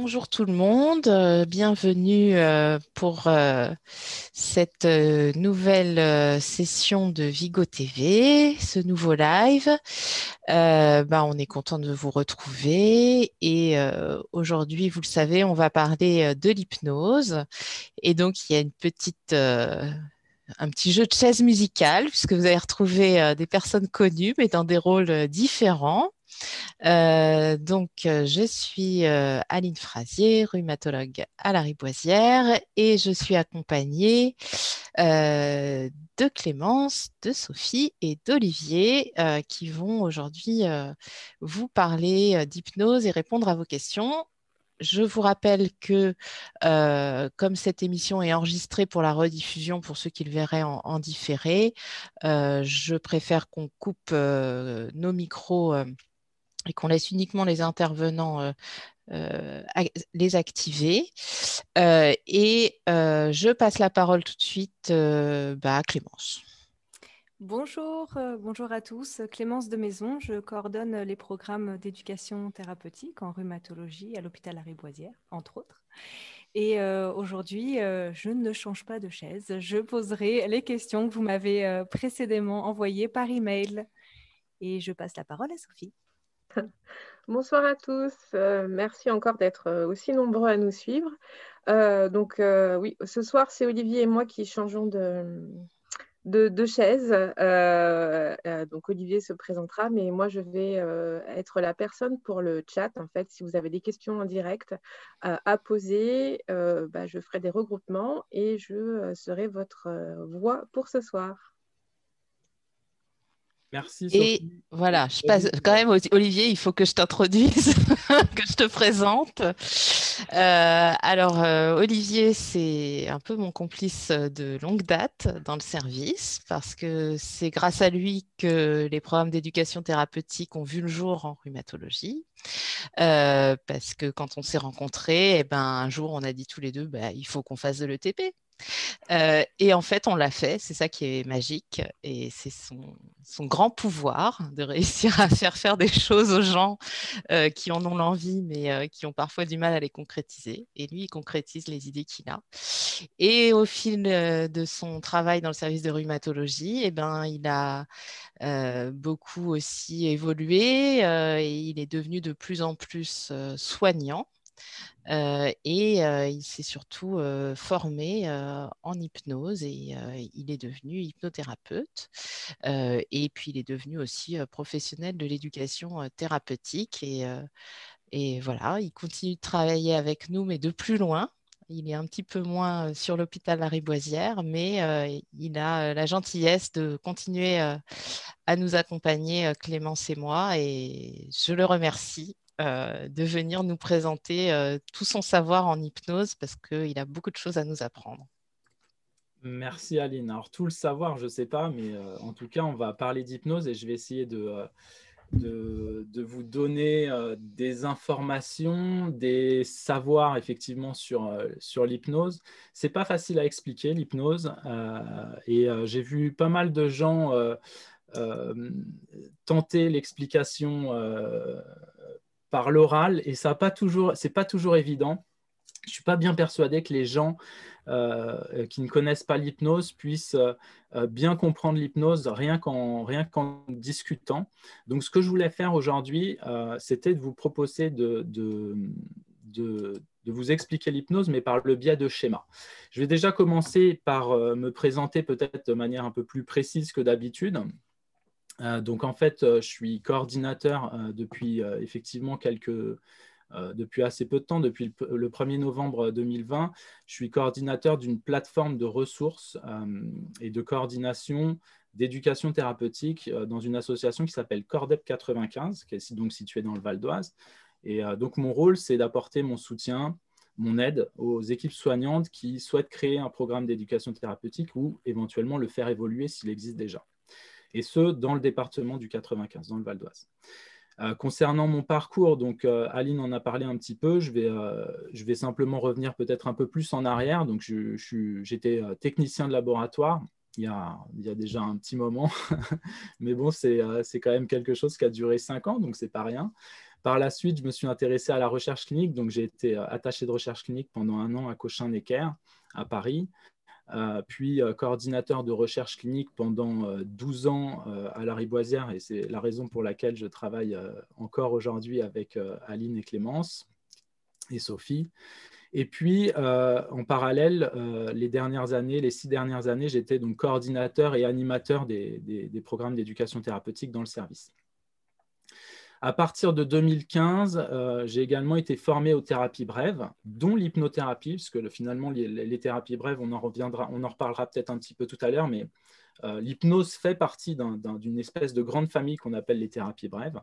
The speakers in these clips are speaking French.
Bonjour tout le monde, bienvenue pour cette nouvelle session de Vigo TV, ce nouveau live. On est content de vous retrouver et aujourd'hui, vous le savez, on va parler de l'hypnose. Et donc, il y a un petit jeu de chaises musicales puisque vous allez retrouver des personnes connues mais dans des rôles différents. Je suis Aline Frasier, rhumatologue à la Riboisière, et je suis accompagnée de Clémence, de Sophie et d'Olivier qui vont aujourd'hui vous parler d'hypnose et répondre à vos questions. Je vous rappelle que comme cette émission est enregistrée pour la rediffusion, pour ceux qui le verraient en différé, je préfère qu'on coupe nos micros et qu'on laisse uniquement les intervenants les activer. Je passe la parole tout de suite à Clémence. Bonjour à tous. Clémence de Maison, je coordonne les programmes d'éducation thérapeutique en rhumatologie à l'hôpital Lariboisière, entre autres. Et aujourd'hui, je ne change pas de chaise. Je poserai les questions que vous m'avez précédemment envoyées par email. Et je passe la parole à Sophie. Bonsoir à tous. Merci encore d'être aussi nombreux à nous suivre. Oui, ce soir, c'est Olivier et moi qui changeons de chaise. Donc, Olivier se présentera, mais moi, je vais être la personne pour le chat. En fait, si vous avez des questions en direct à poser, je ferai des regroupements et je serai votre voix pour ce soir. Merci Sophie. Et voilà, je passe quand même, Olivier, il faut que je t'introduise, que je te présente. Olivier, c'est un peu mon complice de longue date dans le service parce que c'est grâce à lui que les programmes d'éducation thérapeutique ont vu le jour en rhumatologie. Parce que quand on s'est rencontrés, un jour, on a dit tous les deux, il faut qu'on fasse de l'ETP. Et en fait, on l'a fait, c'est ça qui est magique, et c'est son grand pouvoir de réussir à faire des choses aux gens qui en ont l'envie, mais qui ont parfois du mal à les concrétiser. Et lui, il concrétise les idées qu'il a. Et au fil de son travail dans le service de rhumatologie, il a beaucoup aussi évolué et il est devenu de plus en plus soignant. Il s'est surtout formé en hypnose et il est devenu hypnothérapeute. Et puis, il est devenu aussi professionnel de l'éducation thérapeutique. Et voilà, il continue de travailler avec nous, mais de plus loin. Il est un petit peu moins sur l'hôpital Lariboisière, mais il a la gentillesse de continuer à nous accompagner, Clémence et moi. Et je le remercie de venir nous présenter tout son savoir en hypnose parce qu'il a beaucoup de choses à nous apprendre. Merci Aline. Alors tout le savoir, je ne sais pas, mais en tout cas, on va parler d'hypnose et je vais essayer de vous donner des informations, des savoirs effectivement sur l'hypnose. Ce n'est pas facile à expliquer l'hypnose j'ai vu pas mal de gens tenter l'explication par l'oral et c'est pas toujours évident. Je ne suis pas bien persuadé que les gens qui ne connaissent pas l'hypnose puissent bien comprendre l'hypnose rien qu'en discutant. Donc, ce que je voulais faire aujourd'hui, c'était de vous proposer de vous expliquer l'hypnose, mais par le biais de schémas. Je vais déjà commencer par me présenter peut-être de manière un peu plus précise que d'habitude. Donc, en fait, je suis coordinateur depuis effectivement depuis assez peu de temps, depuis le 1er novembre 2020, je suis coordinateur d'une plateforme de ressources et de coordination d'éducation thérapeutique dans une association qui s'appelle Cordep 95, qui est donc située dans le Val d'Oise. Et donc, mon rôle, c'est d'apporter mon soutien, mon aide aux équipes soignantes qui souhaitent créer un programme d'éducation thérapeutique ou éventuellement le faire évoluer s'il existe déjà. Et ce, dans le département du 95, dans le Val d'Oise. Concernant mon parcours, donc Aline en a parlé un petit peu, je vais simplement revenir peut-être un peu plus en arrière. Donc, j'étais technicien de laboratoire il y a déjà un petit moment, mais bon, c'est quand même quelque chose qui a duré 5 ans, donc c'est pas rien. Par la suite, je me suis intéressé à la recherche clinique. Donc, j'ai été attaché de recherche clinique pendant 1 an à Cochin-Necker, à Paris. Puis coordinateur de recherche clinique pendant 12 ans à Lariboisière. Et c'est la raison pour laquelle je travaille encore aujourd'hui avec Aline et Clémence et Sophie. Et puis, en parallèle, les 6 dernières années, j'étais donc coordinateur et animateur des programmes d'éducation thérapeutique dans le service. À partir de 2015, j'ai également été formé aux thérapies brèves, dont l'hypnothérapie, puisque finalement, les thérapies brèves, on en reparlera peut-être un petit peu tout à l'heure, mais l'hypnose fait partie d'une espèce de grande famille qu'on appelle les thérapies brèves.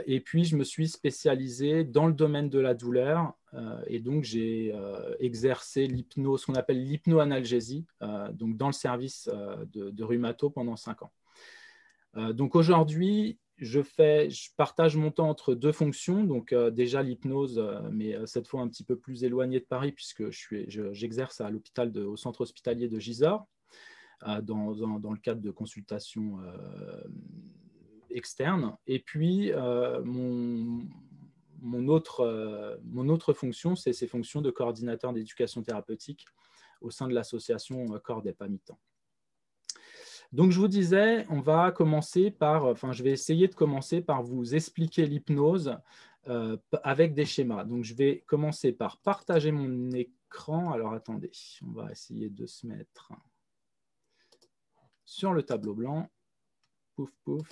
Et puis, je me suis spécialisé dans le domaine de la douleur et donc j'ai exercé ce qu'on appelle l'hypnoanalgésie, donc dans le service de rhumato pendant 5 ans. Donc aujourd'hui, je partage mon temps entre 2 fonctions, donc déjà l'hypnose, mais cette fois un petit peu plus éloignée de Paris puisque j'exerce au centre hospitalier de Gisors dans le cadre de consultations externe. Et puis, mon autre fonction, c'est ces fonctions de coordinateur d'éducation thérapeutique au sein de l'association Cordep à mi-temps. Donc, je vous disais, je vais essayer de commencer par vous expliquer l'hypnose avec des schémas. Donc, je vais commencer par partager mon écran. Alors, attendez, on va essayer de se mettre sur le tableau blanc. Pouf, pouf.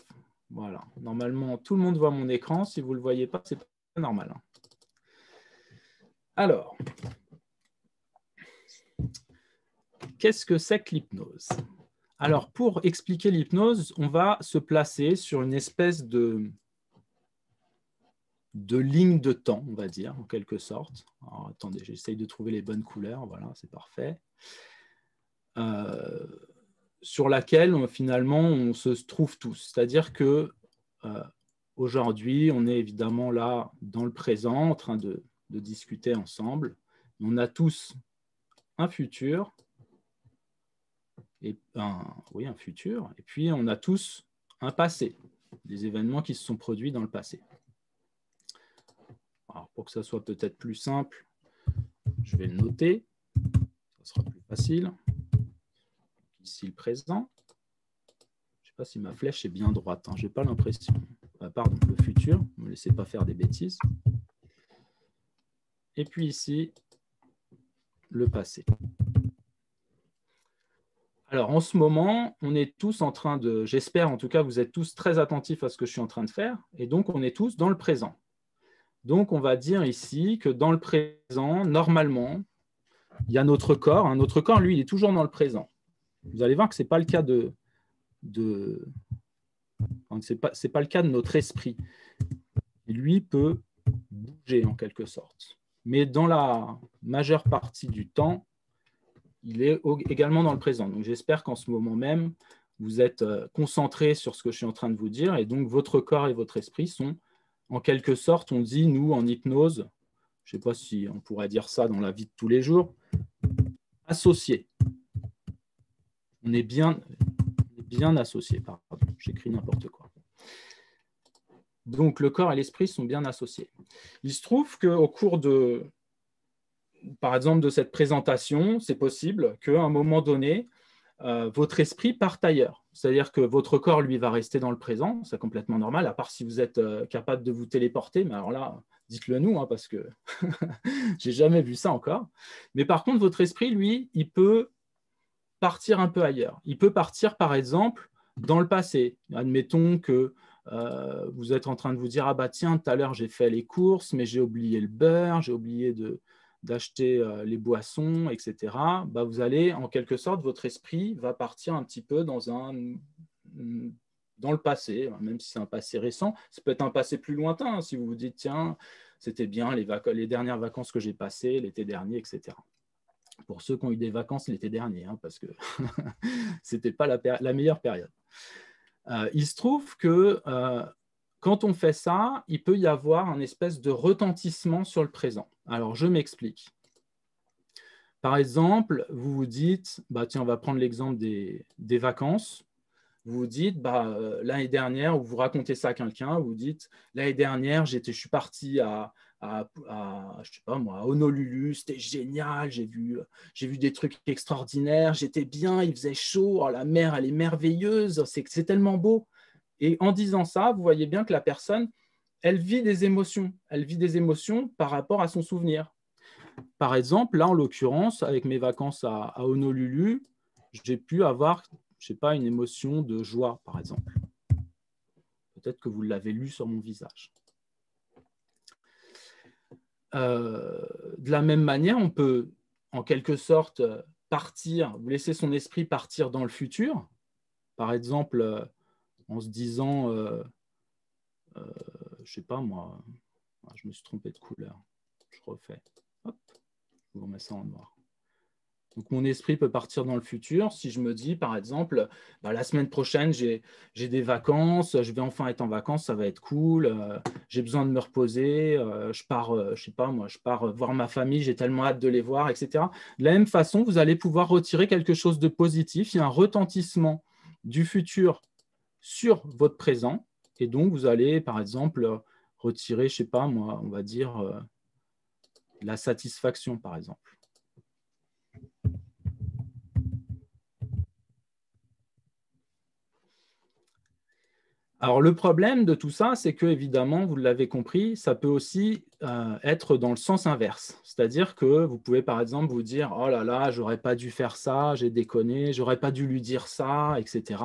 Voilà, normalement, tout le monde voit mon écran. Si vous ne le voyez pas, c'est pas normal. Alors, qu'est-ce que c'est que l'hypnose? Alors, pour expliquer l'hypnose, on va se placer sur une espèce de ligne de temps, on va dire, en quelque sorte. Alors, attendez, j'essaye de trouver les bonnes couleurs. Voilà, c'est parfait. Sur laquelle finalement on se trouve tous. C'est-à-dire que aujourd'hui, on est évidemment là dans le présent, en train de discuter ensemble. On a tous un futur, un futur, et puis on a tous un passé, des événements qui se sont produits dans le passé. Alors, pour que ça soit peut-être plus simple, je vais le noter, ça sera plus facile. Ici le présent. Je ne sais pas si ma flèche est bien droite, hein. Je n'ai pas l'impression. Pardon, le futur, ne me laissez pas faire des bêtises. Et puis ici, le passé. Alors en ce moment, on est tous en train de, j'espère en tout cas, vous êtes tous très attentifs à ce que je suis en train de faire, et donc on est tous dans le présent. Donc on va dire ici que dans le présent, normalement, il y a notre corps. Hein. Notre corps, lui, il est toujours dans le présent. Vous allez voir que ce n'est pas le cas c'est pas le cas de notre esprit. Il, lui, peut bouger en quelque sorte. Mais dans la majeure partie du temps, il est également dans le présent. Donc j'espère qu'en ce moment même, vous êtes concentrés sur ce que je suis en train de vous dire, et donc votre corps et votre esprit sont en quelque sorte, on dit, nous, en hypnose, je ne sais pas si on pourrait dire ça dans la vie de tous les jours, associés. On est bien associés. Pardon, j'écris n'importe quoi. Donc, le corps et l'esprit sont bien associés. Il se trouve qu'au cours par exemple, de cette présentation, c'est possible qu'à un moment donné, votre esprit parte ailleurs. C'est-à-dire que votre corps, lui, va rester dans le présent. C'est complètement normal, à part si vous êtes capable de vous téléporter. Mais alors là, dites-le nous, hein, parce que je n'ai jamais vu ça encore. Mais par contre, votre esprit, lui, il peut partir un peu ailleurs. Il peut partir, par exemple, dans le passé. Admettons que vous êtes en train de vous dire « Ah bah tiens, tout à l'heure, j'ai fait les courses, mais j'ai oublié le beurre, j'ai oublié d'acheter les boissons, etc. » Bah, vous allez, en quelque sorte, votre esprit va partir un petit peu dans le passé, même si c'est un passé récent. Ça peut être un passé plus lointain, hein, si vous vous dites « Tiens, c'était bien les dernières vacances que j'ai passées l'été dernier, etc. » Pour ceux qui ont eu des vacances l'été dernier, hein, parce que ce n'était pas la meilleure période. Il se trouve que quand on fait ça, il peut y avoir un espèce de retentissement sur le présent. Alors, je m'explique. Par exemple, vous vous dites, bah, tiens, on va prendre l'exemple des vacances. vous vous dites, l'année dernière, ou vous racontez ça à quelqu'un, vous vous dites, l'année dernière, je suis parti je sais pas moi, à Honolulu, c'était génial, j'ai vu des trucs extraordinaires, j'étais bien, il faisait chaud, oh, la mer, elle est merveilleuse, c'est tellement beau. Et en disant ça, vous voyez bien que la personne, elle vit des émotions par rapport à son souvenir. Par exemple, là, en l'occurrence, avec mes vacances à Honolulu, j'ai pu avoir, je sais pas, une émotion de joie, par exemple. Peut-être que vous l'avez lu sur mon visage. De la même manière, on peut, en quelque sorte, vous laisser son esprit partir dans le futur. Par exemple, en se disant, je sais pas moi, je me suis trompé de couleur. Je refais. Hop, je vous remets ça en noir. Donc, mon esprit peut partir dans le futur. Si je me dis, par exemple, la semaine prochaine, j'ai des vacances, je vais enfin être en vacances, ça va être cool, j'ai besoin de me reposer, je pars, je sais pas moi, je pars voir ma famille, j'ai tellement hâte de les voir, etc. De la même façon, vous allez pouvoir retirer quelque chose de positif. Il y a un retentissement du futur sur votre présent. Et donc, vous allez, par exemple, retirer, je sais pas moi, on va dire la satisfaction, par exemple. Alors, le problème de tout ça, c'est que, évidemment, vous l'avez compris, ça peut aussi être dans le sens inverse. C'est-à-dire que vous pouvez, par exemple, vous dire « Oh là là, j'aurais pas dû faire ça, j'ai déconné, j'aurais pas dû lui dire ça, etc. »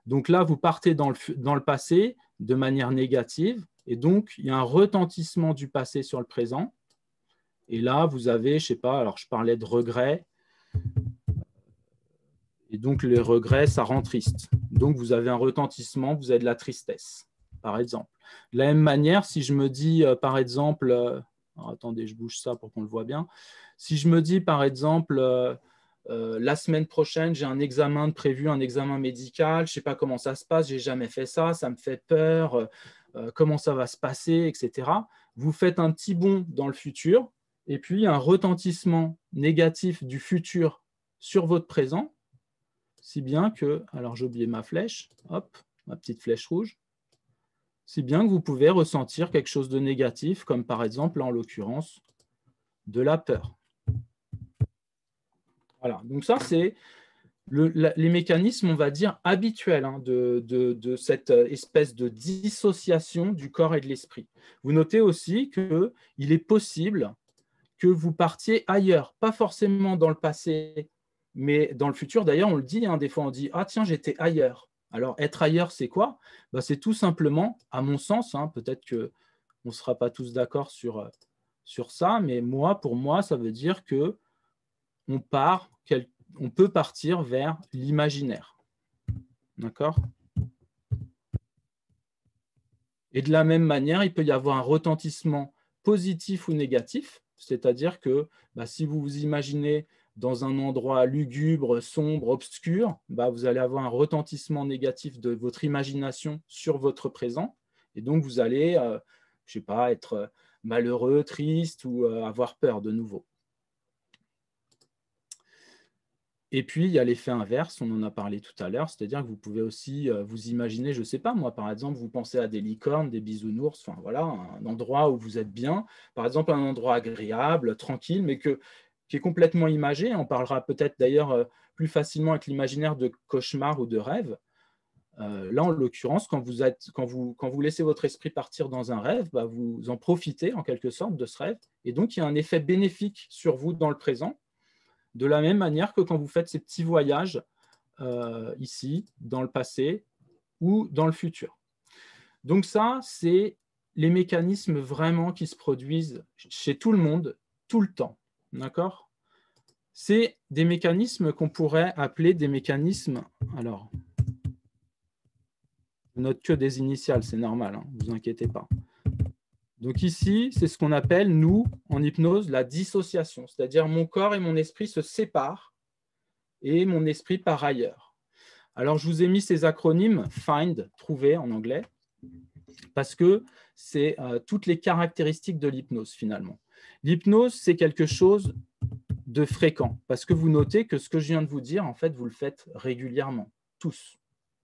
Donc là, vous partez dans le passé de manière négative, et donc, il y a un retentissement du passé sur le présent. Et là, vous avez, je sais pas, alors je parlais de regrets, et donc, les regrets, ça rend triste. Donc, vous avez un retentissement, vous avez de la tristesse, par exemple. De la même manière, si je me dis, par exemple, attendez, je bouge ça pour qu'on le voit bien. Si je me dis, par exemple, la semaine prochaine, j'ai un examen prévu, un examen médical, je ne sais pas comment ça se passe, je n'ai jamais fait ça, ça me fait peur, comment ça va se passer, etc. Vous faites un petit bond dans le futur, et puis un retentissement négatif du futur sur votre présent, si bien que, alors j'ai oublié ma flèche, hop, ma petite flèche rouge, si bien que vous pouvez ressentir quelque chose de négatif, comme par exemple, en l'occurrence, de la peur. Voilà, donc ça, c'est les mécanismes, on va dire, habituels de cette espèce de dissociation du corps et de l'esprit. Vous notez aussi qu'il est possible que vous partiez ailleurs, pas forcément dans le passé, mais dans le futur. D'ailleurs, on le dit, des fois on dit « Ah tiens, j'étais ailleurs ». Alors, être ailleurs, c'est quoi? C'est tout simplement, à mon sens, peut-être qu'on ne sera pas tous d'accord sur ça, mais pour moi, ça veut dire qu'on peut partir vers l'imaginaire. D'accord? Et de la même manière, il peut y avoir un retentissement positif ou négatif, c'est-à-dire que si vous vous imaginez dans un endroit lugubre, sombre, obscur, vous allez avoir un retentissement négatif de votre imagination sur votre présent, et donc vous allez, je ne sais pas, être malheureux, triste ou avoir peur de nouveau. Et puis, il y a l'effet inverse, on en a parlé tout à l'heure, c'est-à-dire que vous pouvez aussi vous imaginer, je ne sais pas, moi, par exemple, vous pensez à des licornes, des bisounours, enfin voilà, un endroit où vous êtes bien, par exemple, un endroit agréable, tranquille, mais qui est complètement imagé. On parlera peut-être d'ailleurs plus facilement avec l'imaginaire de cauchemar ou de rêve. Là, en l'occurrence, quand vous laissez votre esprit partir dans un rêve, vous en profitez en quelque sorte de ce rêve, et donc il y a un effet bénéfique sur vous dans le présent, de la même manière que quand vous faites ces petits voyages ici, dans le passé ou dans le futur. Donc ça, c'est les mécanismes vraiment qui se produisent chez tout le monde, tout le temps. D'accord? C'est des mécanismes qu'on pourrait appeler des mécanismes... Alors, je note que des initiales, c'est normal, ne vous inquiétez pas. Donc ici, c'est ce qu'on appelle, nous, en hypnose, la dissociation. C'est-à-dire mon corps et mon esprit se séparent et mon esprit part ailleurs. Alors, je vous ai mis ces acronymes, FIND, trouver en anglais, parce que c'est toutes les caractéristiques de l'hypnose, finalement. L'hypnose, c'est quelque chose de fréquent, parce que vous notez que ce que je viens de vous dire, en fait, vous le faites régulièrement, tous.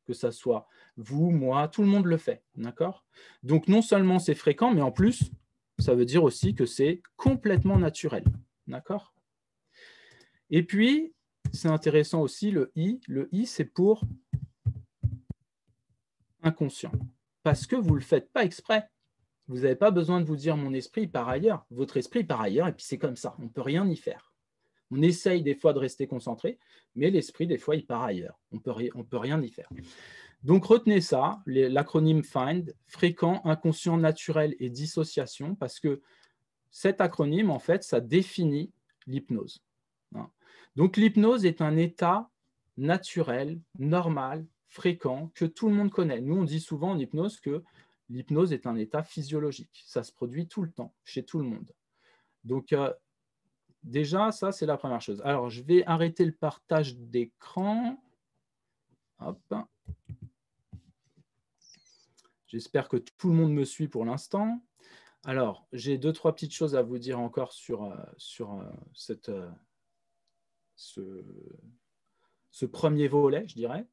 que ça soit vous, moi, tout le monde le fait, d'accord? Donc, non seulement c'est fréquent, mais en plus, ça veut dire aussi que c'est complètement naturel, d'accord? Et puis, c'est intéressant aussi, le I. Le I, c'est pour inconscient, parce que vous ne le faites pas exprès. Vous n'avez pas besoin de vous dire « mon esprit part ailleurs ». Votre esprit part ailleurs, et puis c'est comme ça, on ne peut rien y faire. On essaye des fois de rester concentré, mais l'esprit, des fois, il part ailleurs. On peut rien y faire. Donc, retenez ça, l'acronyme FIND, fréquent, inconscient, naturel et dissociation, parce que cet acronyme, en fait, ça définit l'hypnose. Donc, l'hypnose est un état naturel, normal, fréquent, que tout le monde connaît. Nous, on dit souvent en hypnose que l'hypnose est un état physiologique. Ça se produit tout le temps, chez tout le monde. Donc, déjà, ça, c'est la première chose. Alors, je vais arrêter le partage d'écran. Hop. J'espère que tout le monde me suit pour l'instant. Alors, j'ai 2-3 petites choses à vous dire encore sur ce premier volet, je dirais.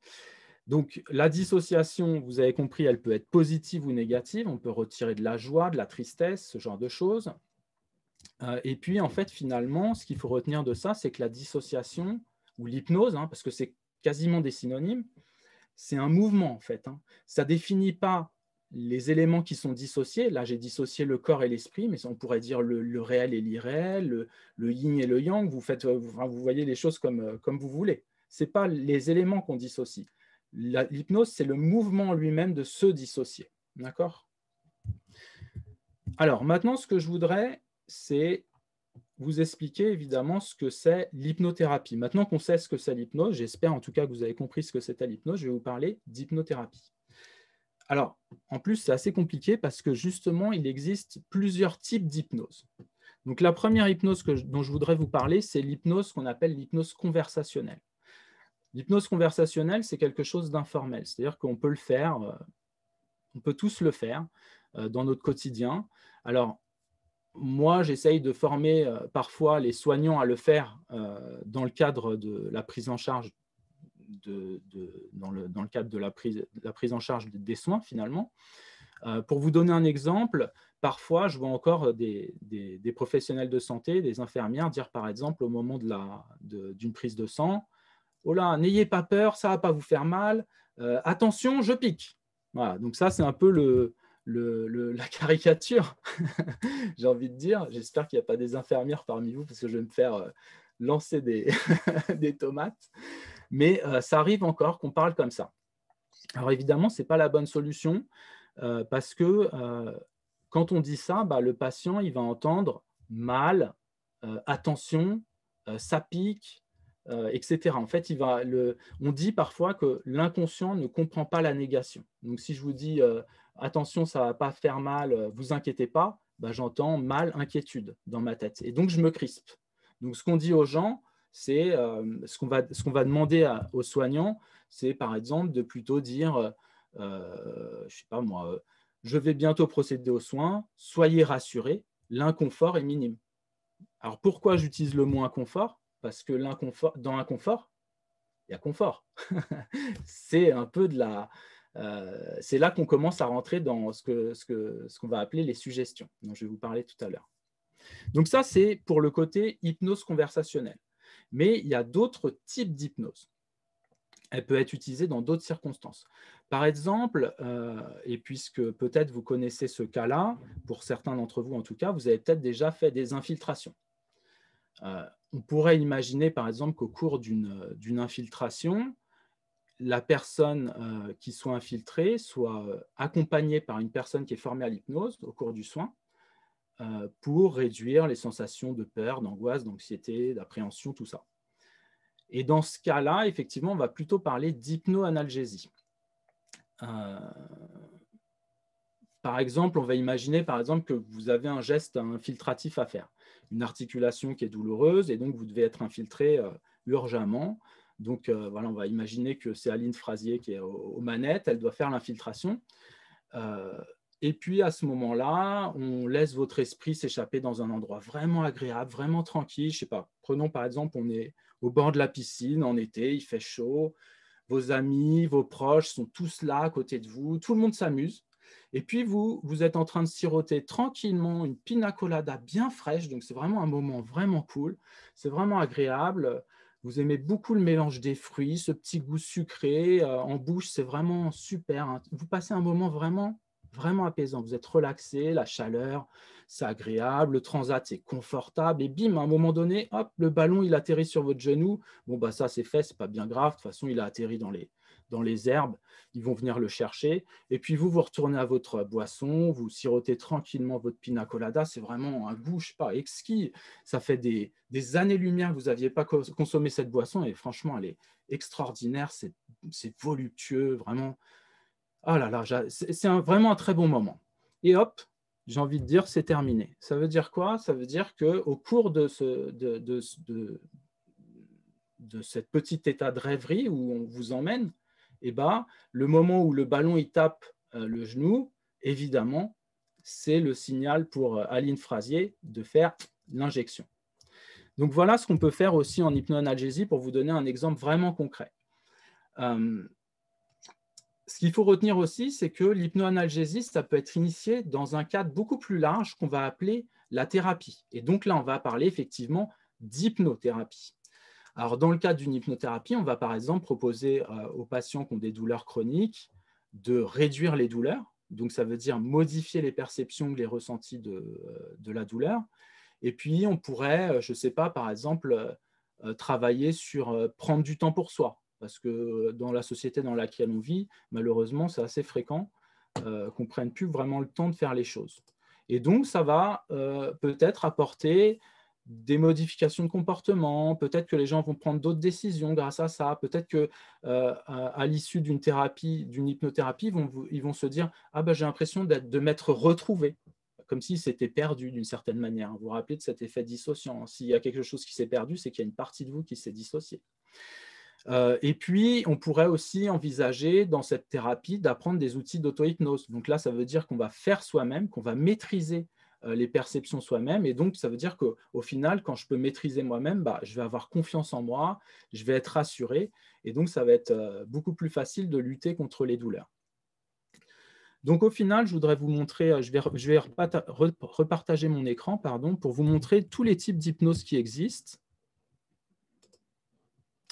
Donc, la dissociation, vous avez compris, elle peut être positive ou négative. On peut retirer de la joie, de la tristesse, ce genre de choses. Et puis, en fait, finalement, ce qu'il faut retenir de ça, c'est que la dissociation, ou l'hypnose, parce que c'est quasiment des synonymes, c'est un mouvement, en fait. Ça ne définit pas les éléments qui sont dissociés. Là, j'ai dissocié le corps et l'esprit, mais on pourrait dire le réel et l'irréel, le yin et le yang. Vous voyez les choses comme vous voulez. Ce n'est pas les éléments qu'on dissocie. L'hypnose, c'est le mouvement lui-même de se dissocier. D'accord? Alors, maintenant, ce que je voudrais, c'est vous expliquer évidemment ce que c'est l'hypnothérapie. Maintenant qu'on sait ce que c'est l'hypnose, j'espère en tout cas que vous avez compris ce que c'était l'hypnose, je vais vous parler d'hypnothérapie. Alors, en plus, c'est assez compliqué parce que justement, il existe plusieurs types d'hypnose. Donc, la première hypnose dont je voudrais vous parler, c'est l'hypnose qu'on appelle l'hypnose conversationnelle. L'hypnose conversationnelle, c'est quelque chose d'informel, c'est-à-dire qu'on peut le faire, on peut tous le faire dans notre quotidien. Alors, moi, j'essaye de former parfois les soignants à le faire dans le cadre de la prise en charge dans le cadre de la prise en charge des soins, finalement. Pour vous donner un exemple, parfois, je vois encore des professionnels de santé, des infirmières, dire par exemple au moment d'une prise de sang, « Oh là, n'ayez pas peur, ça ne va pas vous faire mal, attention, je pique ». Voilà, donc ça, c'est un peu la caricature, j'ai envie de dire. J'espère qu'il n'y a pas des infirmières parmi vous parce que je vais me faire lancer des tomates. Mais ça arrive encore qu'on parle comme ça. Alors évidemment, ce n'est pas la bonne solution parce que quand on dit ça, le patient il va entendre mal, attention, ça pique, etc. En fait, on dit parfois que l'inconscient ne comprend pas la négation. Donc si je vous dis attention, ça ne va pas faire mal, vous inquiétez pas, j'entends mal, inquiétude dans ma tête. Et donc je me crispe. Donc ce qu'on dit aux gens, c'est ce qu'on va demander aux soignants, c'est par exemple de plutôt dire, je ne sais pas moi, je vais bientôt procéder aux soins, soyez rassurés, l'inconfort est minime. Alors pourquoi j'utilise le mot inconfort? Parce que dans l'inconfort, il y a confort. C'est un peu c'est là qu'on commence à rentrer dans ce qu'on va appeler les suggestions, dont je vais vous parler tout à l'heure. Donc ça, c'est pour le côté hypnose conversationnelle. Mais il y a d'autres types d'hypnose. Elle peut être utilisée dans d'autres circonstances. Par exemple, et puisque peut-être vous connaissez ce cas-là, pour certains d'entre vous en tout cas, vous avez peut-être déjà fait des infiltrations. On pourrait imaginer par exemple qu'au cours d'une infiltration, la personne qui soit infiltrée soit accompagnée par une personne qui est formée à l'hypnose au cours du soin pour réduire les sensations de peur, d'angoisse, d'anxiété, d'appréhension, tout ça. Et dans ce cas-là, effectivement, on va plutôt parler d'hypnoanalgésie. Par exemple, on va imaginer par exemple que vous avez un geste infiltratif à faire, une articulation qui est douloureuse et donc vous devez être infiltré urgemment. Donc voilà, on va imaginer que c'est Aline Frazier qui est aux manettes, elle doit faire l'infiltration. Et puis à ce moment-là, on laisse votre esprit s'échapper dans un endroit vraiment agréable, vraiment tranquille. Je ne sais pas, prenons par exemple, on est au bord de la piscine en été, il fait chaud, vos amis, vos proches sont tous là à côté de vous, tout le monde s'amuse. Et puis, vous êtes en train de siroter tranquillement une pina colada bien fraîche. Donc, c'est vraiment un moment vraiment cool. C'est vraiment agréable. Vous aimez beaucoup le mélange des fruits, ce petit goût sucré en bouche. C'est vraiment super, hein. Vous passez un moment vraiment, vraiment apaisant. Vous êtes relaxé, la chaleur, c'est agréable. Le transat, c'est confortable. Et bim, à un moment donné, hop, le ballon, il atterrit sur votre genou. Bon, bah ça, c'est fait, c'est pas bien grave. De toute façon, il a atterri dans les herbes. Ils vont venir le chercher. Et puis, vous retournez à votre boisson, vous sirotez tranquillement votre pina colada. C'est vraiment un goût, je sais pas, exquis. Ça fait des années-lumière que vous n'aviez pas consommé cette boisson. Et franchement, elle est extraordinaire. C'est voluptueux, vraiment. Oh là là, c'est vraiment un très bon moment. Et hop, j'ai envie de dire, c'est terminé. Ça veut dire quoi? Ça veut dire qu'au cours de cet petit état de rêverie où on vous emmène, eh ben, le moment où le ballon il tape le genou, évidemment, c'est le signal pour Aline Frazier de faire l'injection. Donc voilà ce qu'on peut faire aussi en hypnoanalgésie pour vous donner un exemple vraiment concret. Ce qu'il faut retenir aussi, c'est que l'hypnoanalgésie, ça peut être initié dans un cadre beaucoup plus large qu'on va appeler la thérapie. Et donc là, on va parler effectivement d'hypnothérapie. Alors, dans le cadre d'une hypnothérapie, on va par exemple proposer aux patients qui ont des douleurs chroniques de réduire les douleurs. Donc, ça veut dire modifier les perceptions ou les ressentis de la douleur. Et puis, on pourrait, je ne sais pas, par exemple, travailler sur prendre du temps pour soi. Parce que dans la société dans laquelle on vit, malheureusement, c'est assez fréquent qu'on ne prenne plus vraiment le temps de faire les choses. Et donc, ça va peut-être apporter des modifications de comportement, peut-être que les gens vont prendre d'autres décisions grâce à ça, peut-être qu'à l'issue d'une thérapie, d'une hypnothérapie, ils vont se dire « Ah ben, j'ai l'impression de m'être retrouvé », comme s'ils s'étaient perdus d'une certaine manière. Vous vous rappelez de cet effet dissociant. S'il y a quelque chose qui s'est perdu, c'est qu'il y a une partie de vous qui s'est dissociée. Et puis, on pourrait aussi envisager dans cette thérapie d'apprendre des outils d'auto-hypnose. Donc là, ça veut dire qu'on va faire soi-même, qu'on va maîtriser les perceptions soi-même. Et donc, ça veut dire qu'au final, quand je peux maîtriser moi-même, je vais avoir confiance en moi, je vais être rassuré. Et donc, ça va être beaucoup plus facile de lutter contre les douleurs. Donc, au final, je voudrais vous montrer, je vais repartager mon écran pour vous montrer tous les types d'hypnose qui existent.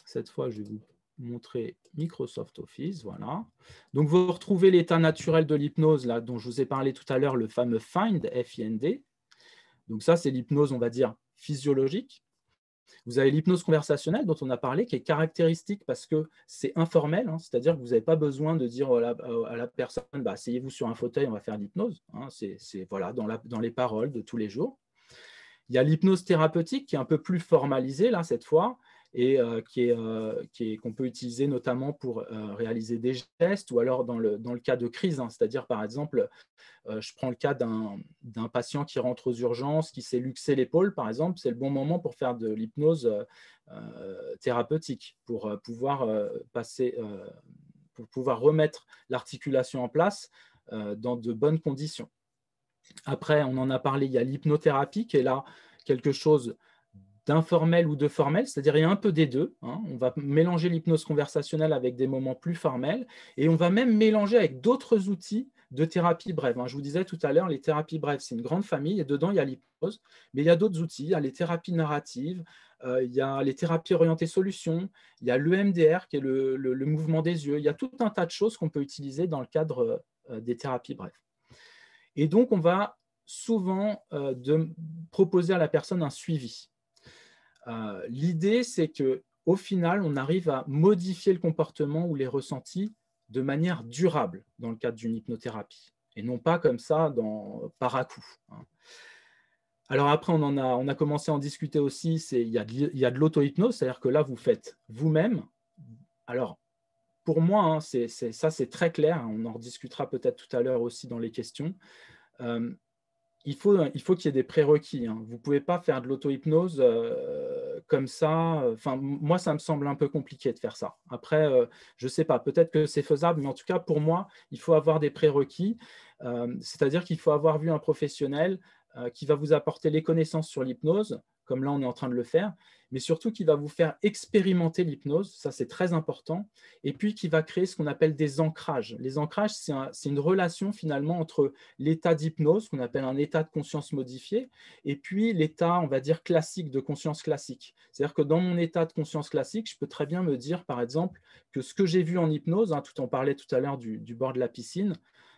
Cette fois, je vais vous montrer Microsoft Office. Voilà. Donc, vous retrouvez l'état naturel de l'hypnose dont je vous ai parlé tout à l'heure, le fameux FIND, F-I-N-D. Donc, ça, c'est l'hypnose, on va dire, physiologique. Vous avez l'hypnose conversationnelle dont on a parlé, qui est caractéristique parce que c'est informel, hein, c'est-à-dire que vous n'avez pas besoin de dire à la personne asseyez-vous sur un fauteuil, on va faire l'hypnose. Hein, c'est voilà, dans les paroles de tous les jours. Il y a l'hypnose thérapeutique qui est un peu plus formalisée, là, cette fois, et qu'on peut utiliser notamment pour réaliser des gestes ou alors dans le cas de crise, hein, c'est-à-dire par exemple, je prends le cas d'un patient qui rentre aux urgences, qui s'est luxé l'épaule par exemple, c'est le bon moment pour faire de l'hypnose thérapeutique, pour pouvoir remettre l'articulation en place dans de bonnes conditions. Après, on en a parlé, il y a l'hypnothérapie qui est là quelque chose d'informel ou de formel, c'est-à-dire il y a un peu des deux. Hein. On va mélanger l'hypnose conversationnelle avec des moments plus formels et on va même mélanger avec d'autres outils de thérapie brève. Hein. Je vous disais tout à l'heure, les thérapies brèves, c'est une grande famille et dedans, il y a l'hypnose, mais il y a d'autres outils. Il y a les thérapies narratives, il y a les thérapies orientées solutions, il y a l'EMDR qui est le mouvement des yeux. Il y a tout un tas de choses qu'on peut utiliser dans le cadre des thérapies brèves. Et donc, on va souvent proposer à la personne un suivi. L'idée, c'est qu'au final, on arrive à modifier le comportement ou les ressentis de manière durable dans le cadre d'une hypnothérapie, et non pas comme ça par à-coup. Alors après, on a commencé à en discuter aussi, il y a de l'auto-hypnose, c'est-à-dire que là, vous faites vous-même. Alors, pour moi, ça c'est très clair, on en rediscutera peut-être tout à l'heure aussi dans les questions. Il faut qu'il y ait des prérequis. Hein. Vous ne pouvez pas faire de l'auto-hypnose comme ça. Enfin, moi, ça me semble un peu compliqué de faire ça. Après, je ne sais pas, peut-être que c'est faisable, mais en tout cas, pour moi, il faut avoir des prérequis. C'est-à-dire qu'il faut avoir vu un professionnel qui va vous apporter les connaissances sur l'hypnose, comme là on est en train de le faire, mais surtout qui va vous faire expérimenter l'hypnose, ça c'est très important, et puis qui va créer ce qu'on appelle des ancrages. Les ancrages, c'est une relation finalement entre l'état d'hypnose, qu'on appelle un état de conscience modifié, et puis l'état, on va dire, classique, de conscience classique. C'est-à-dire que dans mon état de conscience classique, je peux très bien me dire, par exemple, que ce que j'ai vu en hypnose, hein, on parlait tout à l'heure du bord de la piscine,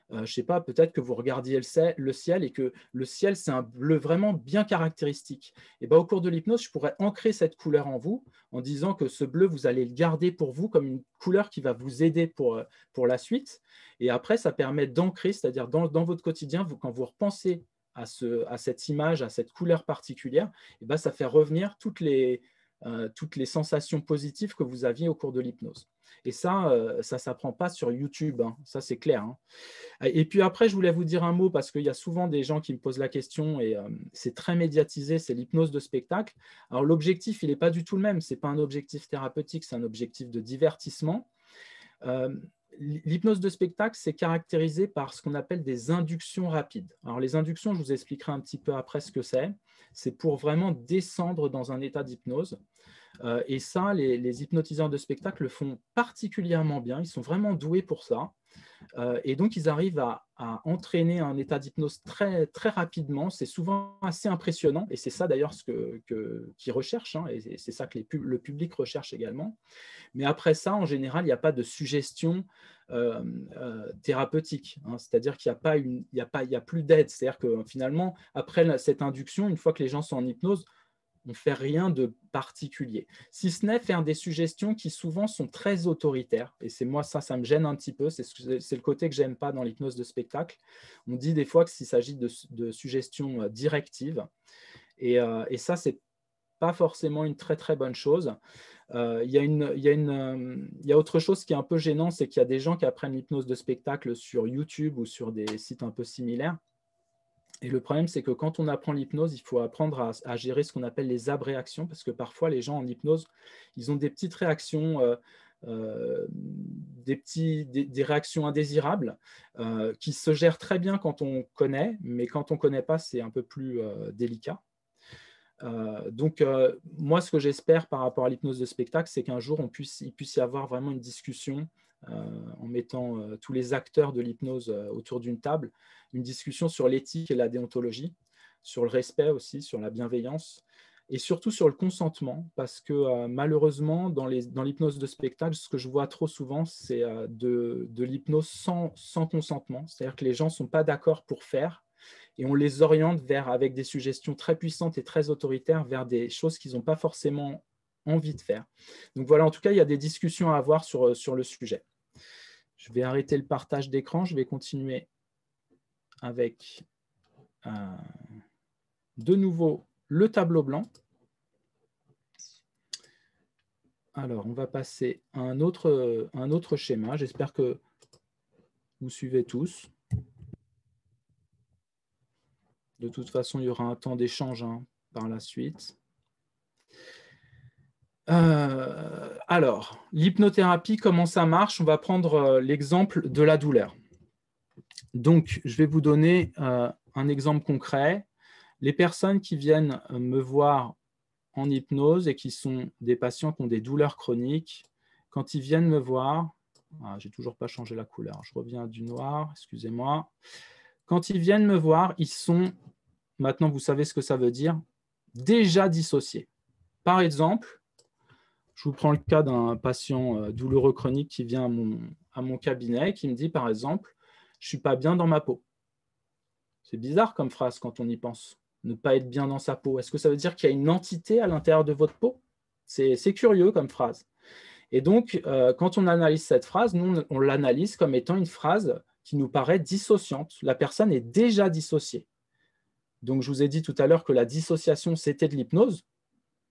je ne sais pas, peut-être que vous regardiez le ciel et que le ciel, c'est un bleu vraiment bien caractéristique. Et ben, au cours de l'hypnose, je pourrais ancrer cette couleur en vous en disant que ce bleu, vous allez le garder pour vous comme une couleur qui va vous aider pour la suite. Et après, ça permet d'ancrer, c'est-à-dire dans votre quotidien, quand vous repensez à cette image, à cette couleur particulière, et ben, ça fait revenir toutes les sensations positives que vous aviez au cours de l'hypnose. Et ça ne s'apprend pas sur YouTube, hein. Ça c'est clair, hein. Et puis après, je voulais vous dire un mot parce qu'il y a souvent des gens qui me posent la question et c'est très médiatisé, c'est l'hypnose de spectacle. Alors l'objectif, il n'est pas du tout le même, ce n'est pas un objectif thérapeutique, c'est un objectif de divertissement. L'hypnose de spectacle, c'est caractérisé par ce qu'on appelle des inductions rapides. Alors les inductions, je vous expliquerai un petit peu après ce que c'est. C'est pour vraiment descendre dans un état d'hypnose. Et ça, les hypnotiseurs de spectacle le font particulièrement bien. Ils sont vraiment doués pour ça. Et donc, ils arrivent à entraîner un état d'hypnose très, très rapidement. C'est souvent assez impressionnant. Et c'est ça d'ailleurs ce qu'ils recherchent. Hein, et c'est ça que le public recherche également. Mais après ça, en général, il n'y a pas de suggestion thérapeutique. Hein, c'est-à-dire qu'il n'y a plus d'aide. C'est-à-dire que finalement, après cette induction, une fois que les gens sont en hypnose, on ne fait rien de particulier. Si ce n'est faire des suggestions qui souvent sont très autoritaires. Et c'est moi, ça me gêne un petit peu. C'est le côté que je n'aime pas dans l'hypnose de spectacle. On dit des fois qu'il s'agit de suggestions directives. Et ça, ce n'est pas forcément une très, très bonne chose. Il y a autre chose qui est un peu gênant, c'est qu'il y a des gens qui apprennent l'hypnose de spectacle sur YouTube ou sur des sites un peu similaires. Et le problème, c'est que quand on apprend l'hypnose, il faut apprendre à gérer ce qu'on appelle les abréactions, parce que parfois, les gens en hypnose, ils ont des petites réactions, des réactions indésirables qui se gèrent très bien quand on connaît, mais quand on ne connaît pas, c'est un peu plus délicat. Donc, moi, ce que j'espère par rapport à l'hypnose de spectacle, c'est qu'un jour, il puisse y avoir vraiment une discussion en mettant tous les acteurs de l'hypnose autour d'une table, une discussion sur l'éthique et la déontologie, sur le respect aussi, sur la bienveillance, et surtout sur le consentement, parce que malheureusement, dans l'hypnose de spectacle, ce que je vois trop souvent, c'est de l'hypnose sans consentement, c'est-à-dire que les gens ne sont pas d'accord pour faire, et on les oriente avec des suggestions très puissantes et très autoritaires, vers des choses qu'ils n'ont pas forcément envie de faire. Donc voilà, en tout cas, il y a des discussions à avoir sur le sujet. Je vais arrêter le partage d'écran, je vais continuer avec de nouveau le tableau blanc. Alors, on va passer à un autre schéma. J'espère que vous suivez tous. De toute façon, il y aura un temps d'échange par la suite. Alors, l'hypnothérapie, comment ça marche? On va prendre l'exemple de la douleur. Donc, je vais vous donner un exemple concret. Les personnes qui viennent me voir en hypnose et qui sont des patients qui ont des douleurs chroniques, quand ils viennent me voir, je n'ai toujours pas changé la couleur, je reviens du noir, excusez-moi. Quand ils viennent me voir, ils sont, maintenant vous savez ce que ça veut dire, déjà dissociés. Par exemple, je vous prends le cas d'un patient douloureux chronique qui vient à mon cabinet et qui me dit, par exemple, je ne suis pas bien dans ma peau. C'est bizarre comme phrase quand on y pense, ne pas être bien dans sa peau. Est-ce que ça veut dire qu'il y a une entité à l'intérieur de votre peau? C'est curieux comme phrase. Et donc, quand on analyse cette phrase, nous, on l'analyse comme étant une phrase qui nous paraît dissociante. La personne est déjà dissociée. Donc, je vous ai dit tout à l'heure que la dissociation, c'était de l'hypnose.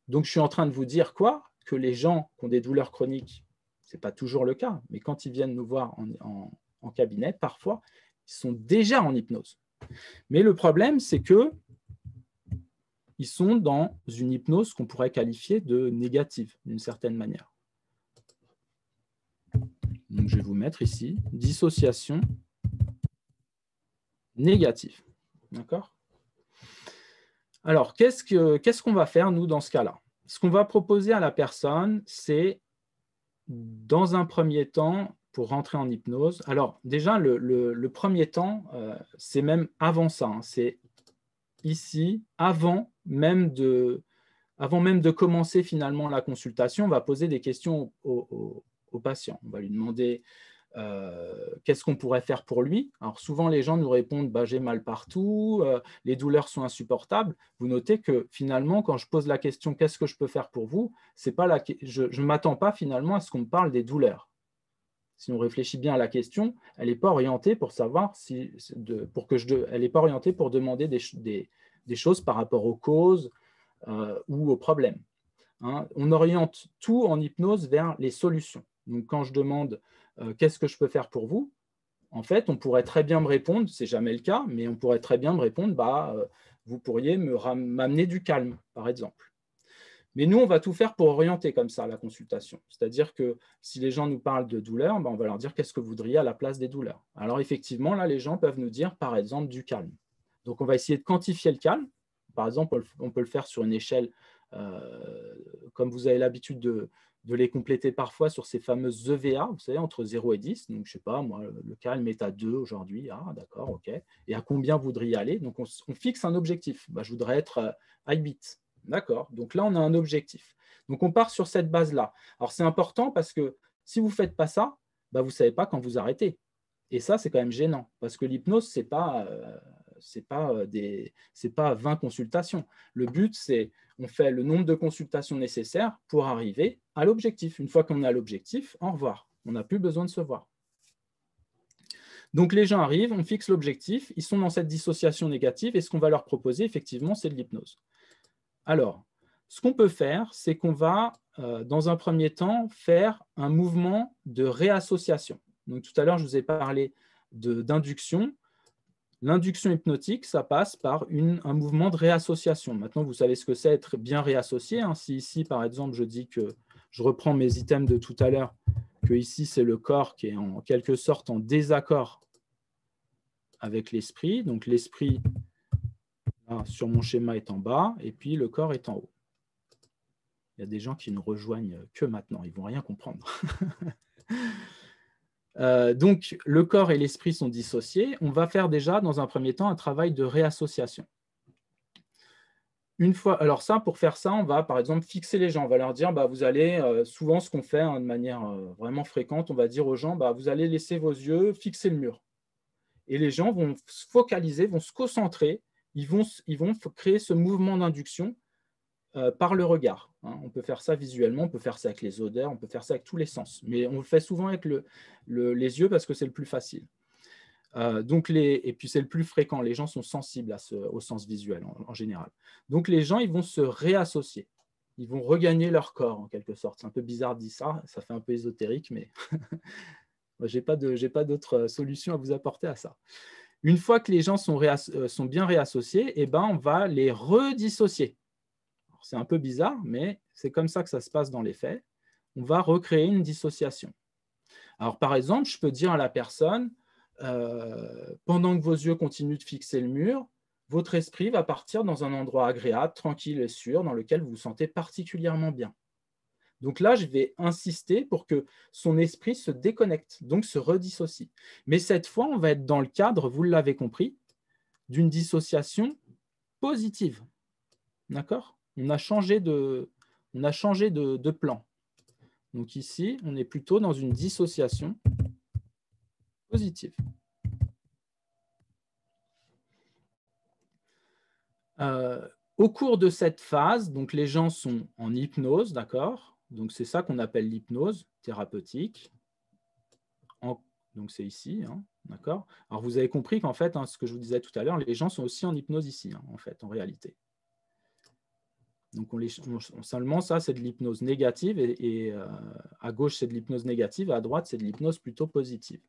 Donc, je suis en train de vous dire quoi? Que les gens qui ont des douleurs chroniques, ce n'est pas toujours le cas, mais quand ils viennent nous voir en cabinet, parfois, ils sont déjà en hypnose. Mais le problème, c'est qu'ils sont dans une hypnose qu'on pourrait qualifier de négative, d'une certaine manière. Donc, je vais vous mettre ici, dissociation négative. D'accord ? Alors, qu'est-ce qu'on va faire, nous, dans ce cas-là? Ce qu'on va proposer à la personne, c'est, dans un premier temps, pour rentrer en hypnose, alors déjà, le premier temps, c'est même avant ça, hein, c'est ici, avant même de commencer finalement la consultation, on va poser des questions au patient. On va lui demander qu'est-ce qu'on pourrait faire pour lui. Alors souvent, les gens nous répondent bah, « j'ai mal partout, les douleurs sont insupportables ». Vous notez que finalement, quand je pose la question « qu'est-ce que je peux faire pour vous ?» c'est pas je ne m'attends pas finalement à ce qu'on me parle des douleurs. Si on réfléchit bien à la question, elle n'est pas orientée pour savoir elle n'est pas orientée pour demander des choses par rapport aux causes ou aux problèmes. Hein. On oriente tout en hypnose vers les solutions. Donc, quand je demande qu'est-ce que je peux faire pour vous, en fait, on pourrait très bien me répondre, c'est jamais le cas, mais on pourrait très bien me répondre, vous pourriez m'amener du calme, par exemple. Mais nous, on va tout faire pour orienter comme ça la consultation. C'est-à-dire que si les gens nous parlent de douleur, on va leur dire qu'est-ce que vous voudriez à la place des douleurs. Alors effectivement, là, les gens peuvent nous dire, par exemple, du calme. Donc, on va essayer de quantifier le calme. Par exemple, on peut le faire sur une échelle, comme vous avez l'habitude de les compléter parfois sur ces fameuses EVA, vous savez, entre 0 et 10. Donc, je ne sais pas, moi, le calme est à 2 aujourd'hui. Ah, d'accord, OK. Et à combien vous voudriez aller? Donc, on fixe un objectif. Je voudrais être à 8. D'accord. Donc là, on a un objectif. Donc, on part sur cette base-là. Alors, c'est important parce que si vous ne faites pas ça, vous ne savez pas quand vous arrêtez. Et ça, c'est quand même gênant parce que l'hypnose, ce n'est pas 20 consultations. Le but, c'est on fait le nombre de consultations nécessaires pour arriver à l'objectif. Une fois qu'on a l'objectif, au revoir. On n'a plus besoin de se voir. Donc, les gens arrivent, on fixe l'objectif, ils sont dans cette dissociation négative et ce qu'on va leur proposer, effectivement, c'est de l'hypnose. Alors, ce qu'on peut faire, c'est qu'on va, dans un premier temps, faire un mouvement de réassociation. Donc, tout à l'heure, je vous ai parlé d'induction. L'induction hypnotique, ça passe par un mouvement de réassociation. Maintenant, vous savez ce que c'est être bien réassocié. Hein. Si ici, par exemple, je dis que je reprends mes items de tout à l'heure, que ici, c'est le corps qui est en quelque sorte en désaccord avec l'esprit. Donc, l'esprit, sur mon schéma, est en bas, et puis le corps est en haut. Il y a des gens qui ne rejoignent que maintenant. Ils ne vont rien comprendre. Donc, le corps et l'esprit sont dissociés. On va faire déjà, dans un premier temps, un travail de réassociation. Une fois, alors ça, pour faire ça, on va, par exemple, fixer les gens. On va leur dire, vous allez, souvent ce qu'on fait de manière vraiment fréquente, on va dire aux gens, vous allez laisser vos yeux fixer le mur. Et les gens vont se focaliser, vont se concentrer, ils vont créer ce mouvement d'induction par le regard. Hein. On peut faire ça visuellement, on peut faire ça avec les odeurs, on peut faire ça avec tous les sens. Mais on le fait souvent avec les yeux parce que c'est le plus facile. Et puis c'est le plus fréquent. Les gens sont sensibles au sens visuel en général. Donc les gens, ils vont se réassocier. Ils vont regagner leur corps en quelque sorte. C'est un peu bizarre de dire ça, ça fait un peu ésotérique, mais je n'ai pas d'autre solution à vous apporter à ça. Une fois que les gens sont bien réassociés, on va les redissocier. C'est un peu bizarre, mais c'est comme ça que ça se passe dans les faits. On va recréer une dissociation. Alors, par exemple, je peux dire à la personne, pendant que vos yeux continuent de fixer le mur, votre esprit va partir dans un endroit agréable, tranquille et sûr, dans lequel vous vous sentez particulièrement bien. Donc là, je vais insister pour que son esprit se déconnecte, donc se redissocie. Mais cette fois, on va être dans le cadre, vous l'avez compris, d'une dissociation positive. D'accord ? On a changé de plan. Donc ici, on est plutôt dans une dissociation positive. Au cours de cette phase, donc les gens sont en hypnose, d'accord ? Donc c'est ça qu'on appelle l'hypnose thérapeutique. Donc c'est ici, hein, d'accord ? Alors vous avez compris qu'en fait, ce que je vous disais tout à l'heure, les gens sont aussi en hypnose ici, en fait, en réalité. Donc, seulement ça, c'est de l'hypnose négative et à gauche, c'est de l'hypnose négative et à droite, c'est de l'hypnose plutôt positive.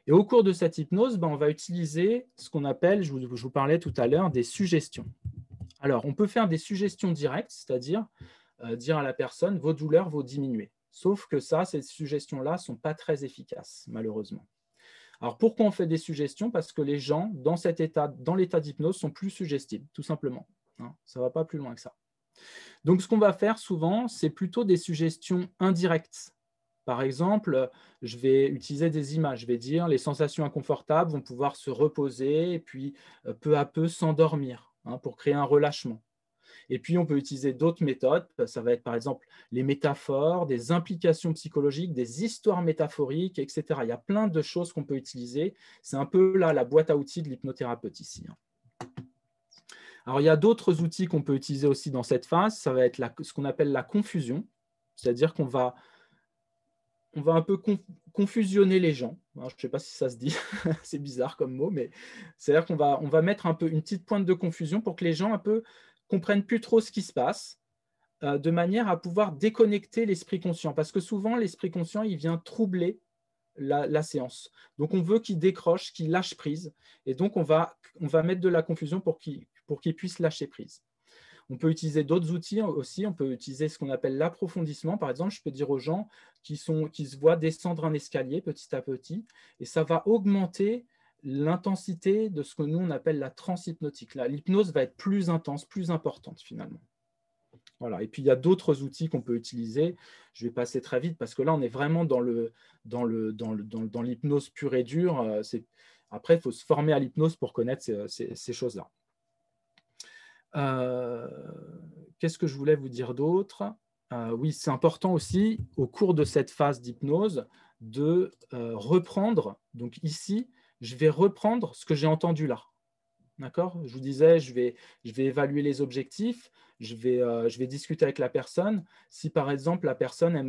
Et au cours de cette hypnose, on va utiliser ce qu'on appelle, je vous parlais tout à l'heure, des suggestions. Alors, on peut faire des suggestions directes, c'est-à-dire dire à la personne, vos douleurs vont diminuer. Sauf que ces suggestions-là ne sont pas très efficaces, malheureusement. Alors, pourquoi on fait des suggestions ? Parce que les gens, dans l'état d'hypnose, sont plus suggestibles, tout simplement. hein. Ça ne va pas plus loin que ça. Donc, ce qu'on va faire souvent, c'est plutôt des suggestions indirectes. Par exemple, je vais utiliser des images. Je vais dire les sensations inconfortables vont pouvoir se reposer et puis peu à peu s'endormir, hein, pour créer un relâchement. Et puis, on peut utiliser d'autres méthodes. Ça va être par exemple les métaphores, des implications psychologiques, des histoires métaphoriques, etc. Il y a plein de choses qu'on peut utiliser. C'est un peu là la boîte à outils de l'hypnothérapeute ici, hein. Alors, il y a d'autres outils qu'on peut utiliser aussi dans cette phase. Ça va être ce qu'on appelle la confusion, c'est-à-dire qu'on va un peu confusionner les gens. Alors, je ne sais pas si ça se dit, c'est bizarre comme mot, mais c'est-à-dire qu'on va mettre un peu une petite pointe de confusion pour que les gens un peu comprennent plus trop ce qui se passe, de manière à pouvoir déconnecter l'esprit conscient. Parce que souvent, l'esprit conscient, il vient troubler la séance. Donc, on veut qu'il décroche, qu'il lâche prise. Et donc, on va mettre de la confusion pour qu'il puisse lâcher prise. On peut utiliser d'autres outils aussi. On peut utiliser ce qu'on appelle l'approfondissement. Par exemple, je peux dire aux gens qui se voient descendre un escalier petit à petit, et ça va augmenter l'intensité de ce que nous, on appelle la transe hypnotique. L'hypnose va être plus intense, plus importante finalement. Voilà. Et puis, il y a d'autres outils qu'on peut utiliser. Je vais passer très vite parce que là, on est vraiment dans l'hypnose pure et dure. Après, il faut se former à l'hypnose pour connaître ces choses-là. Qu'est-ce que je voulais vous dire d'autre? Oui, c'est important aussi, au cours de cette phase d'hypnose, de reprendre. Donc ici, je vais reprendre ce que j'ai entendu là. D'accord? Je vous disais, je vais évaluer les objectifs, je vais discuter avec la personne. Si par exemple, la personne, elle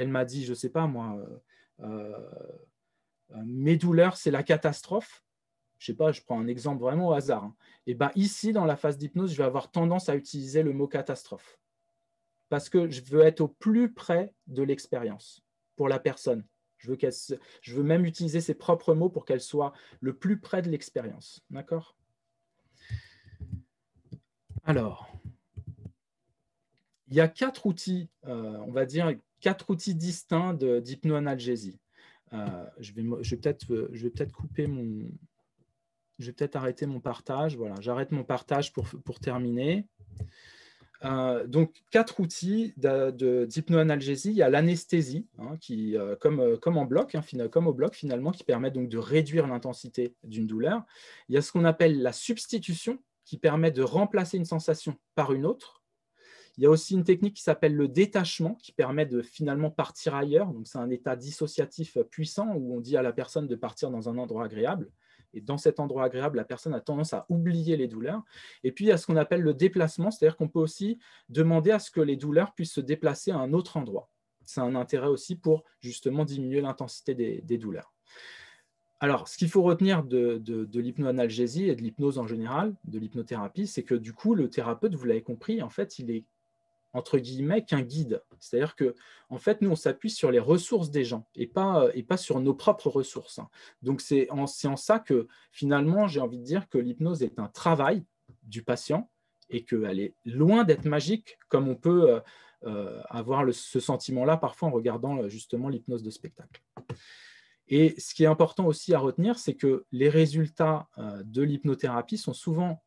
m'a dit, je ne sais pas moi, mes douleurs, c'est la catastrophe. Je ne sais pas, je prends un exemple vraiment au hasard, hein. Et ben ici, dans la phase d'hypnose, je vais avoir tendance à utiliser le mot catastrophe. Parce que je veux être au plus près de l'expérience pour la personne. Je veux même utiliser ses propres mots pour qu'elle soit le plus près de l'expérience. D'accord? Alors, il y a 4 outils, on va dire 4 outils distincts d'hypnoanalgésie. Je vais peut-être couper mon... Je vais peut-être arrêter mon partage. Voilà, j'arrête mon partage pour terminer. Donc, 4 outils d'hypnoanalgésie. Il y a l'anesthésie, hein, qui, comme en bloc, hein, comme au bloc finalement, qui permet donc de réduire l'intensité d'une douleur. Il y a ce qu'on appelle la substitution, qui permet de remplacer une sensation par une autre. Il y a aussi une technique qui s'appelle le détachement, qui permet de finalement partir ailleurs. Donc, c'est un état dissociatif puissant où on dit à la personne de partir dans un endroit agréable. Et dans cet endroit agréable, la personne a tendance à oublier les douleurs. Et puis, il y a ce qu'on appelle le déplacement, c'est-à-dire qu'on peut aussi demander à ce que les douleurs puissent se déplacer à un autre endroit. C'est un intérêt aussi pour justement diminuer l'intensité des douleurs. Alors, ce qu'il faut retenir de l'hypnoanalgésie et de l'hypnose en général, de l'hypnothérapie, c'est que du coup, le thérapeute, vous l'avez compris, en fait, il est entre guillemets qu'un guide. C'est-à-dire que, en fait, nous, on s'appuie sur les ressources des gens et pas sur nos propres ressources. Donc, c'est en ça que, finalement, j'ai envie de dire que l'hypnose est un travail du patient et qu'elle est loin d'être magique, comme on peut avoir ce sentiment-là parfois en regardant justement l'hypnose de spectacle. Et ce qui est important aussi à retenir, c'est que les résultats de l'hypnothérapie sont souvent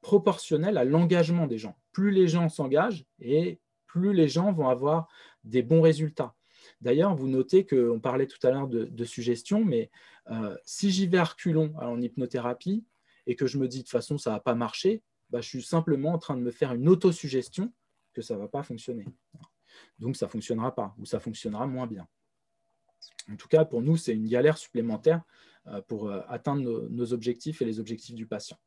proportionnel à l'engagement des gens. Plus les gens s'engagent et plus les gens vont avoir des bons résultats. D'ailleurs, vous notez qu'on parlait tout à l'heure de suggestion, mais si j'y vais à reculons en hypnothérapie et que je me dis de toute façon ça ne va pas marcher, bah, je suis simplement en train de me faire une autosuggestion que ça ne va pas fonctionner. Donc ça ne fonctionnera pas ou ça fonctionnera moins bien. En tout cas, pour nous, c'est une galère supplémentaire pour atteindre nos objectifs et les objectifs du patient.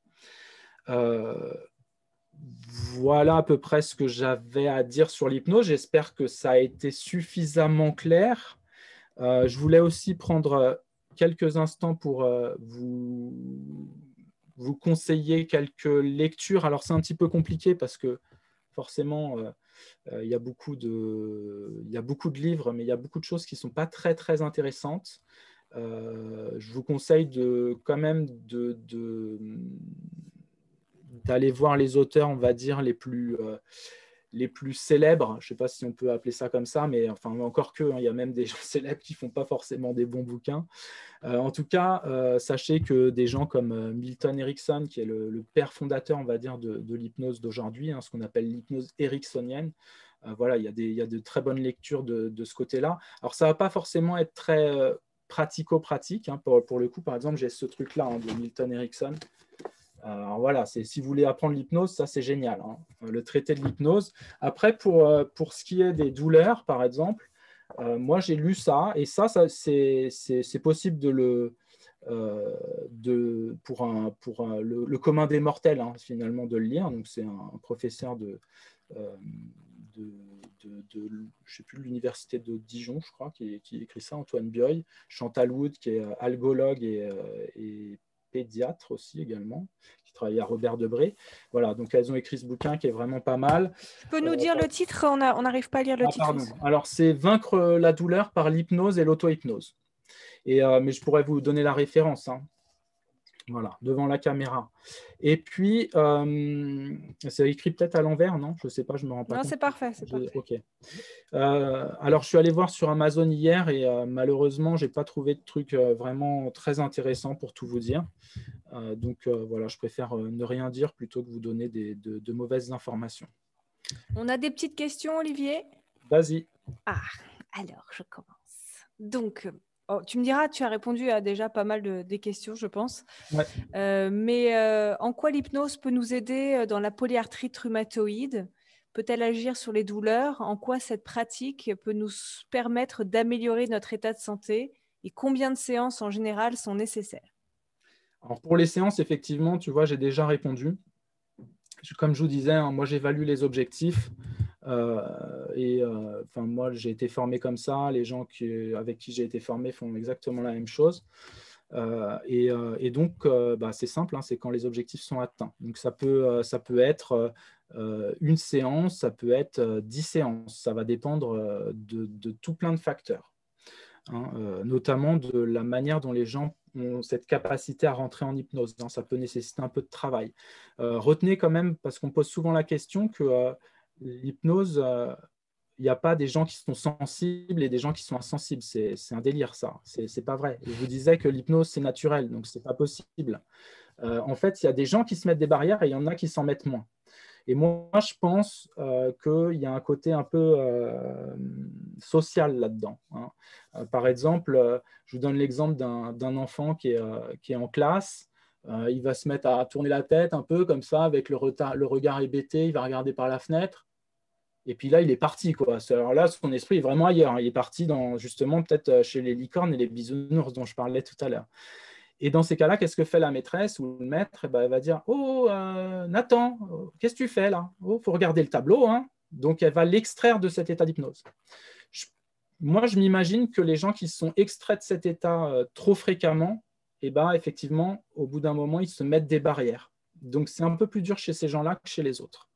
Voilà à peu près ce que j'avais à dire sur l'hypnose. J'espère que ça a été suffisamment clair. Je voulais aussi prendre quelques instants pour vous conseiller quelques lectures. Alors, c'est un petit peu compliqué parce que forcément, il y a beaucoup de livres, mais il y a beaucoup de choses qui ne sont pas très, très intéressantes. Je vous conseille quand même d'aller voir les auteurs, on va dire, les plus les plus célèbres. Je ne sais pas si on peut appeler ça comme ça, mais enfin, encore que, hein, il y a même des gens célèbres qui ne font pas forcément des bons bouquins. En tout cas, sachez que des gens comme Milton Erickson, qui est le père fondateur, on va dire, de l'hypnose d'aujourd'hui, hein, ce qu'on appelle l'hypnose ericksonienne, voilà, il y a de très bonnes lectures de ce côté-là. Alors, ça ne va pas forcément être très pratico-pratique. Hein, pour le coup, par exemple, j'ai ce truc-là hein, de Milton Erickson. Alors voilà, si vous voulez apprendre l'hypnose, ça c'est génial, hein, le traité de l'hypnose. Après, pour ce qui est des douleurs, par exemple, moi j'ai lu ça, et ça c'est possible pour le commun des mortels, hein, finalement, de le lire. Donc c'est un professeur de je sais plus, l'université de Dijon, je crois, qui écrit ça, Antoine Bioy, Chantal Wood, qui est algologue et pédiatre aussi également, qui travaille à Robert Debré. Voilà, donc elles ont écrit ce bouquin qui est vraiment pas mal. Tu peux nous dire le titre? On n'arrive pas à lire le titre. Pardon. Alors, c'est Vaincre la douleur par l'hypnose et l'auto-hypnose. Mais je pourrais vous donner la référence. Hein. Voilà, devant la caméra. Et puis, c'est écrit peut-être à l'envers, non? Je ne sais pas, je ne me rends pas compte. Non, c'est parfait. Ok. Alors, je suis allé voir sur Amazon hier et malheureusement, je n'ai pas trouvé de truc vraiment très intéressant pour tout vous dire. Donc, voilà, je préfère ne rien dire plutôt que vous donner de mauvaises informations. On a des petites questions, Olivier? Vas-y. Alors, je commence. Donc, tu me diras, tu as répondu à déjà pas mal des questions, je pense. Ouais. Mais en quoi l'hypnose peut nous aider dans la polyarthrite rhumatoïde? Peut-elle agir sur les douleurs? En quoi cette pratique peut nous permettre d'améliorer notre état de santé? Et combien de séances en général sont nécessaires? Alors pour les séances, effectivement, tu vois, j'ai déjà répondu. Comme je vous disais, hein, moi j'évalue les objectifs. Moi j'ai été formé comme ça, les gens avec qui j'ai été formé font exactement la même chose. Donc c'est simple, hein, c'est quand les objectifs sont atteints. Donc ça peut être une séance, ça peut être 10 séances, ça va dépendre de tout plein de facteurs, hein, notamment de la manière dont les gens ont cette capacité à rentrer en hypnose. Ça peut nécessiter un peu de travail. Retenez quand même, parce qu'on pose souvent la question, que l'hypnose, il n'y a pas des gens qui sont sensibles et des gens qui sont insensibles. C'est un délire, ça. C'est pas vrai. Je vous disais que l'hypnose, c'est naturel, donc c'est pas possible. En fait, il y a des gens qui se mettent des barrières et il y en a qui s'en mettent moins. Et moi, je pense qu'il y a un côté un peu social là-dedans. Hein. Par exemple, je vous donne l'exemple d'un enfant qui est en classe. Il va se mettre à tourner la tête un peu comme ça, avec le regard hébété. Il va regarder par la fenêtre. Et puis là, il est parti, quoi. Alors là, son esprit est vraiment ailleurs. Hein. Il est parti justement peut-être chez les licornes et les bisounours dont je parlais tout à l'heure. Et dans ces cas-là, qu'est-ce que fait la maîtresse ou le maître? Elle va dire « Oh, Nathan, qu'est-ce que tu fais là? Oh, faut regarder le tableau. Hein. » Donc, elle va l'extraire de cet état d'hypnose. Moi, je m'imagine que les gens qui sont extraits de cet état trop fréquemment, effectivement, au bout d'un moment, ils se mettent des barrières. Donc, c'est un peu plus dur chez ces gens-là que chez les autres.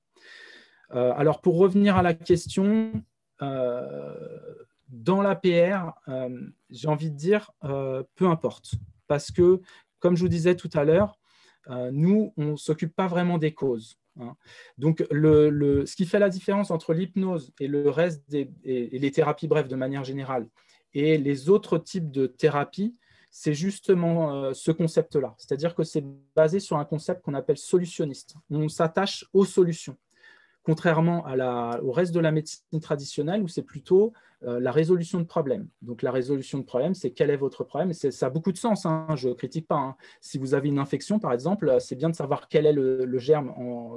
Alors, pour revenir à la question, dans l'APR, j'ai envie de dire peu importe. Parce que, comme je vous disais tout à l'heure, nous, on ne s'occupe pas vraiment des causes. Hein. Donc, ce qui fait la différence entre l'hypnose et le reste et les thérapies brèves de manière générale et les autres types de thérapies, c'est justement ce concept-là. C'est-à-dire que c'est basé sur un concept qu'on appelle solutionniste. On s'attache aux solutions. Contrairement au reste de la médecine traditionnelle où c'est plutôt la résolution de problèmes. Donc la résolution de problèmes, c'est quel est votre problème? Ça a beaucoup de sens, hein, je ne critique pas. Hein. Si vous avez une infection, par exemple, c'est bien de savoir quel est le germe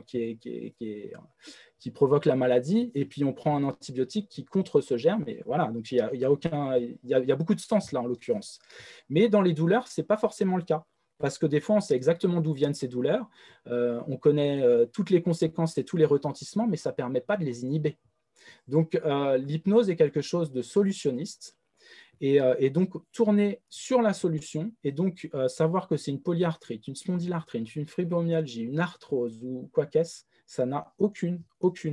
qui provoque la maladie, et puis on prend un antibiotique qui contre ce germe. Et voilà, donc il y a beaucoup de sens là, en l'occurrence. Mais dans les douleurs, ce n'est pas forcément le cas. Parce que des fois, on sait exactement d'où viennent ces douleurs, on connaît toutes les conséquences et tous les retentissements, mais ça ne permet pas de les inhiber. Donc, l'hypnose est quelque chose de solutionniste, et donc tourner sur la solution, et donc savoir que c'est une polyarthrite, une spondylarthrite, une fibromyalgie, une arthrose ou quoi qu'est-ce, ça n'a aucune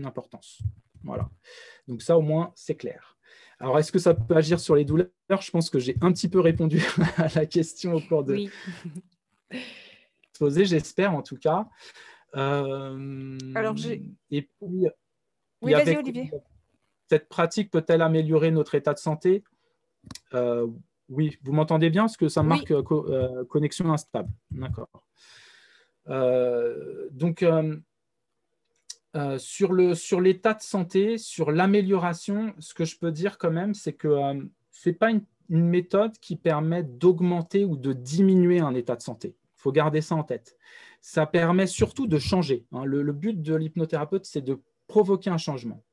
importance. Voilà. Donc ça, au moins, c'est clair. Alors, est-ce que ça peut agir sur les douleurs? Je pense que j'ai un petit peu répondu à la question au cours de... Oui. Posé, j'espère en tout cas. Alors, et puis, Oui, vas-y, Olivier. Cette pratique peut-elle améliorer notre état de santé? Oui, vous m'entendez bien? Parce que ça marque connexion instable. D'accord. Donc, sur l'état de santé, sur l'amélioration, ce que je peux dire quand même, c'est que ce n'est pas une méthode qui permet d'augmenter ou de diminuer un état de santé. Il faut garder ça en tête. Ça permet surtout de changer. Hein. Le but de l'hypnothérapeute, c'est de provoquer un changement.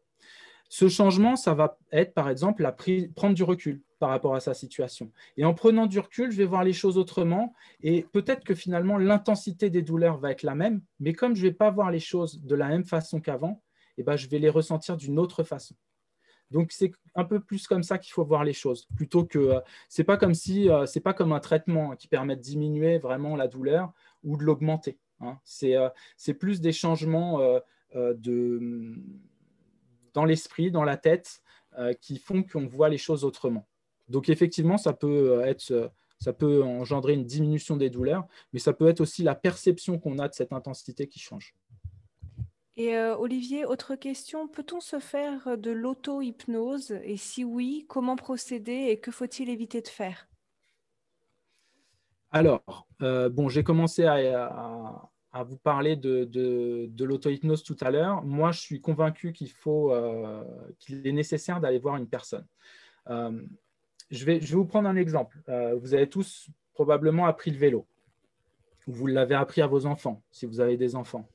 Ce changement, ça va être, par exemple, prendre du recul par rapport à sa situation. Et en prenant du recul, je vais voir les choses autrement. Et peut-être que finalement, l'intensité des douleurs va être la même, mais comme je ne vais pas voir les choses de la même façon qu'avant, eh ben, je vais les ressentir d'une autre façon. Donc, c'est un peu plus comme ça qu'il faut voir les choses, plutôt que c'est pas comme un traitement qui permet de diminuer vraiment la douleur ou de l'augmenter. Hein. C'est plus des changements dans l'esprit, dans la tête, qui font qu'on voit les choses autrement. Donc, effectivement, ça peut engendrer une diminution des douleurs, mais ça peut être aussi la perception qu'on a de cette intensité qui change. Et Olivier, autre question, peut-on se faire de l'auto-hypnose? Et si oui, comment procéder et que faut-il éviter de faire? Alors, j'ai commencé à vous parler de l'auto-hypnose tout à l'heure. Moi, je suis convaincu qu'il est nécessaire d'aller voir une personne. Je vais vous prendre un exemple. Vous avez tous probablement appris le vélo. Vous l'avez appris à vos enfants, si vous avez des enfants.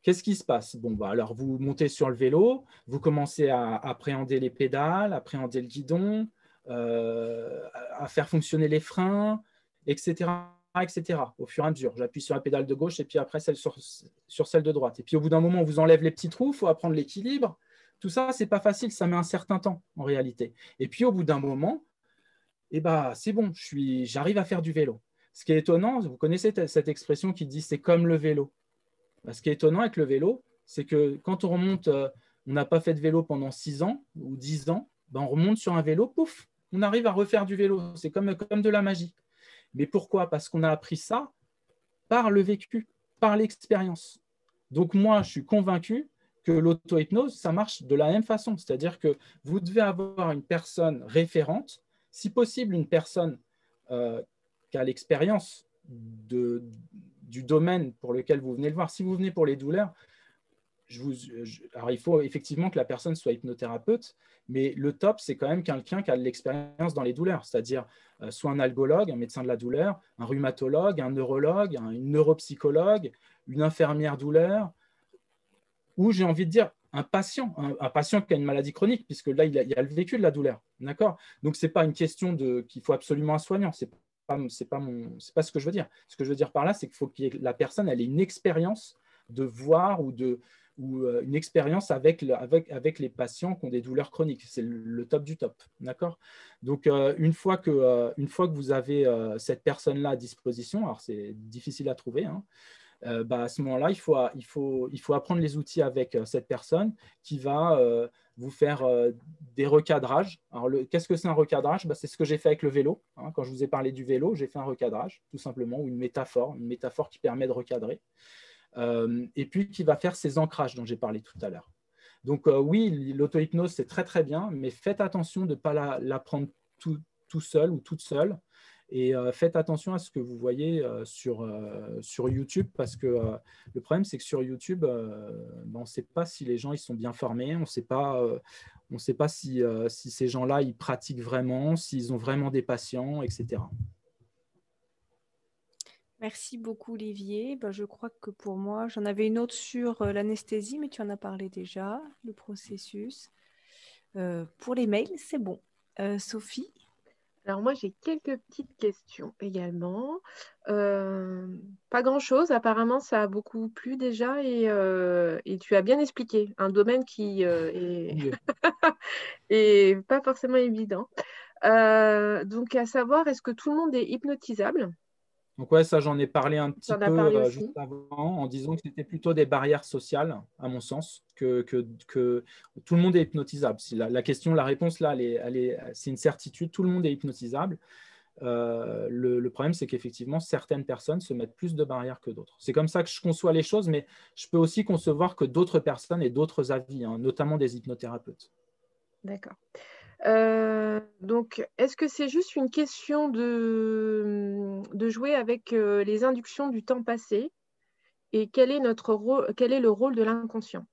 Qu'est-ce qui se passe? Alors, vous montez sur le vélo, vous commencez à appréhender les pédales, appréhender le guidon, à faire fonctionner les freins, etc., etc. Au fur et à mesure, j'appuie sur la pédale de gauche et puis après celle sur celle de droite. Et puis au bout d'un moment, on vous enlève les petits trous, il faut apprendre l'équilibre. Tout ça, ce n'est pas facile, ça met un certain temps en réalité. Et puis au bout d'un moment, c'est bon, j'arrive à faire du vélo. Ce qui est étonnant, vous connaissez cette expression qui dit « c'est comme le vélo ». Ce qui est étonnant avec le vélo, c'est que quand on remonte, on n'a pas fait de vélo pendant 6 ans ou 10 ans, on remonte sur un vélo, pouf, on arrive à refaire du vélo. C'est comme de la magie. Mais pourquoi? Parce qu'on a appris ça par le vécu, par l'expérience. Donc moi, je suis convaincu que l'auto-hypnose, ça marche de la même façon. C'est-à-dire que vous devez avoir une personne référente, si possible une personne qui a l'expérience du domaine pour lequel vous venez le voir. Si vous venez pour les douleurs, alors il faut effectivement que la personne soit hypnothérapeute, mais le top, c'est quand même quelqu'un qui a de l'expérience dans les douleurs, c'est-à-dire soit un algologue, un médecin de la douleur, un rhumatologue, un neurologue, une neuropsychologue, une infirmière douleur, ou j'ai envie de dire un patient qui a une maladie chronique, puisque là, il y a le vécu de la douleur. D'accord? Donc, ce n'est pas une question qu'il faut absolument un soignant. C'est pas ce que je veux dire. Ce que je veux dire par là, c'est qu'il faut que la personne ait une expérience de voir ou une expérience avec les patients qui ont des douleurs chroniques. C'est le top du top. D'accord? Donc, une fois que vous avez cette personne-là à disposition, alors c'est difficile à trouver, hein, à ce moment-là, il faut apprendre les outils avec cette personne qui va vous faire des recadrages. Alors, qu'est-ce que c'est un recadrage? C'est ce que j'ai fait avec le vélo. Hein. Quand je vous ai parlé du vélo, j'ai fait un recadrage, tout simplement, ou une métaphore qui permet de recadrer. Et puis, qui va faire ces ancrages dont j'ai parlé tout à l'heure. Donc, oui, l'auto-hypnose, c'est très, très bien, mais faites attention de ne pas la prendre tout seul ou toute seule. Et faites attention à ce que vous voyez sur YouTube, parce que le problème, c'est que sur YouTube, on ne sait pas si les gens ils sont bien formés, on ne sait pas si ces gens-là ils pratiquent vraiment, s'ils ont vraiment des patients, etc. Merci beaucoup, Olivier. Je crois que pour moi, j'en avais une autre sur l'anesthésie, mais tu en as parlé déjà, le processus. Pour les mails, c'est bon. Sophie? Alors moi, j'ai quelques petites questions également. Pas grand-chose. Apparemment, ça a beaucoup plu déjà et tu as bien expliqué un domaine qui est pas forcément évident. Donc, à savoir, est-ce que tout le monde est hypnotisable? Donc ouais, ça j'en ai parlé un petit peu juste aussi. avant en disant que c'était plutôt des barrières sociales, à mon sens, que tout le monde est hypnotisable. Si la question, la réponse là, c'est une certitude, tout le monde est hypnotisable. Le problème, c'est qu'effectivement, certaines personnes se mettent plus de barrières que d'autres. C'est comme ça que je conçois les choses, mais je peux aussi concevoir que d'autres personnes aient d'autres avis, hein, notamment des hypnothérapeutes. D'accord. Donc, est-ce que c'est juste une question de jouer avec les inductions du temps passé et quel est le rôle de l'inconscient?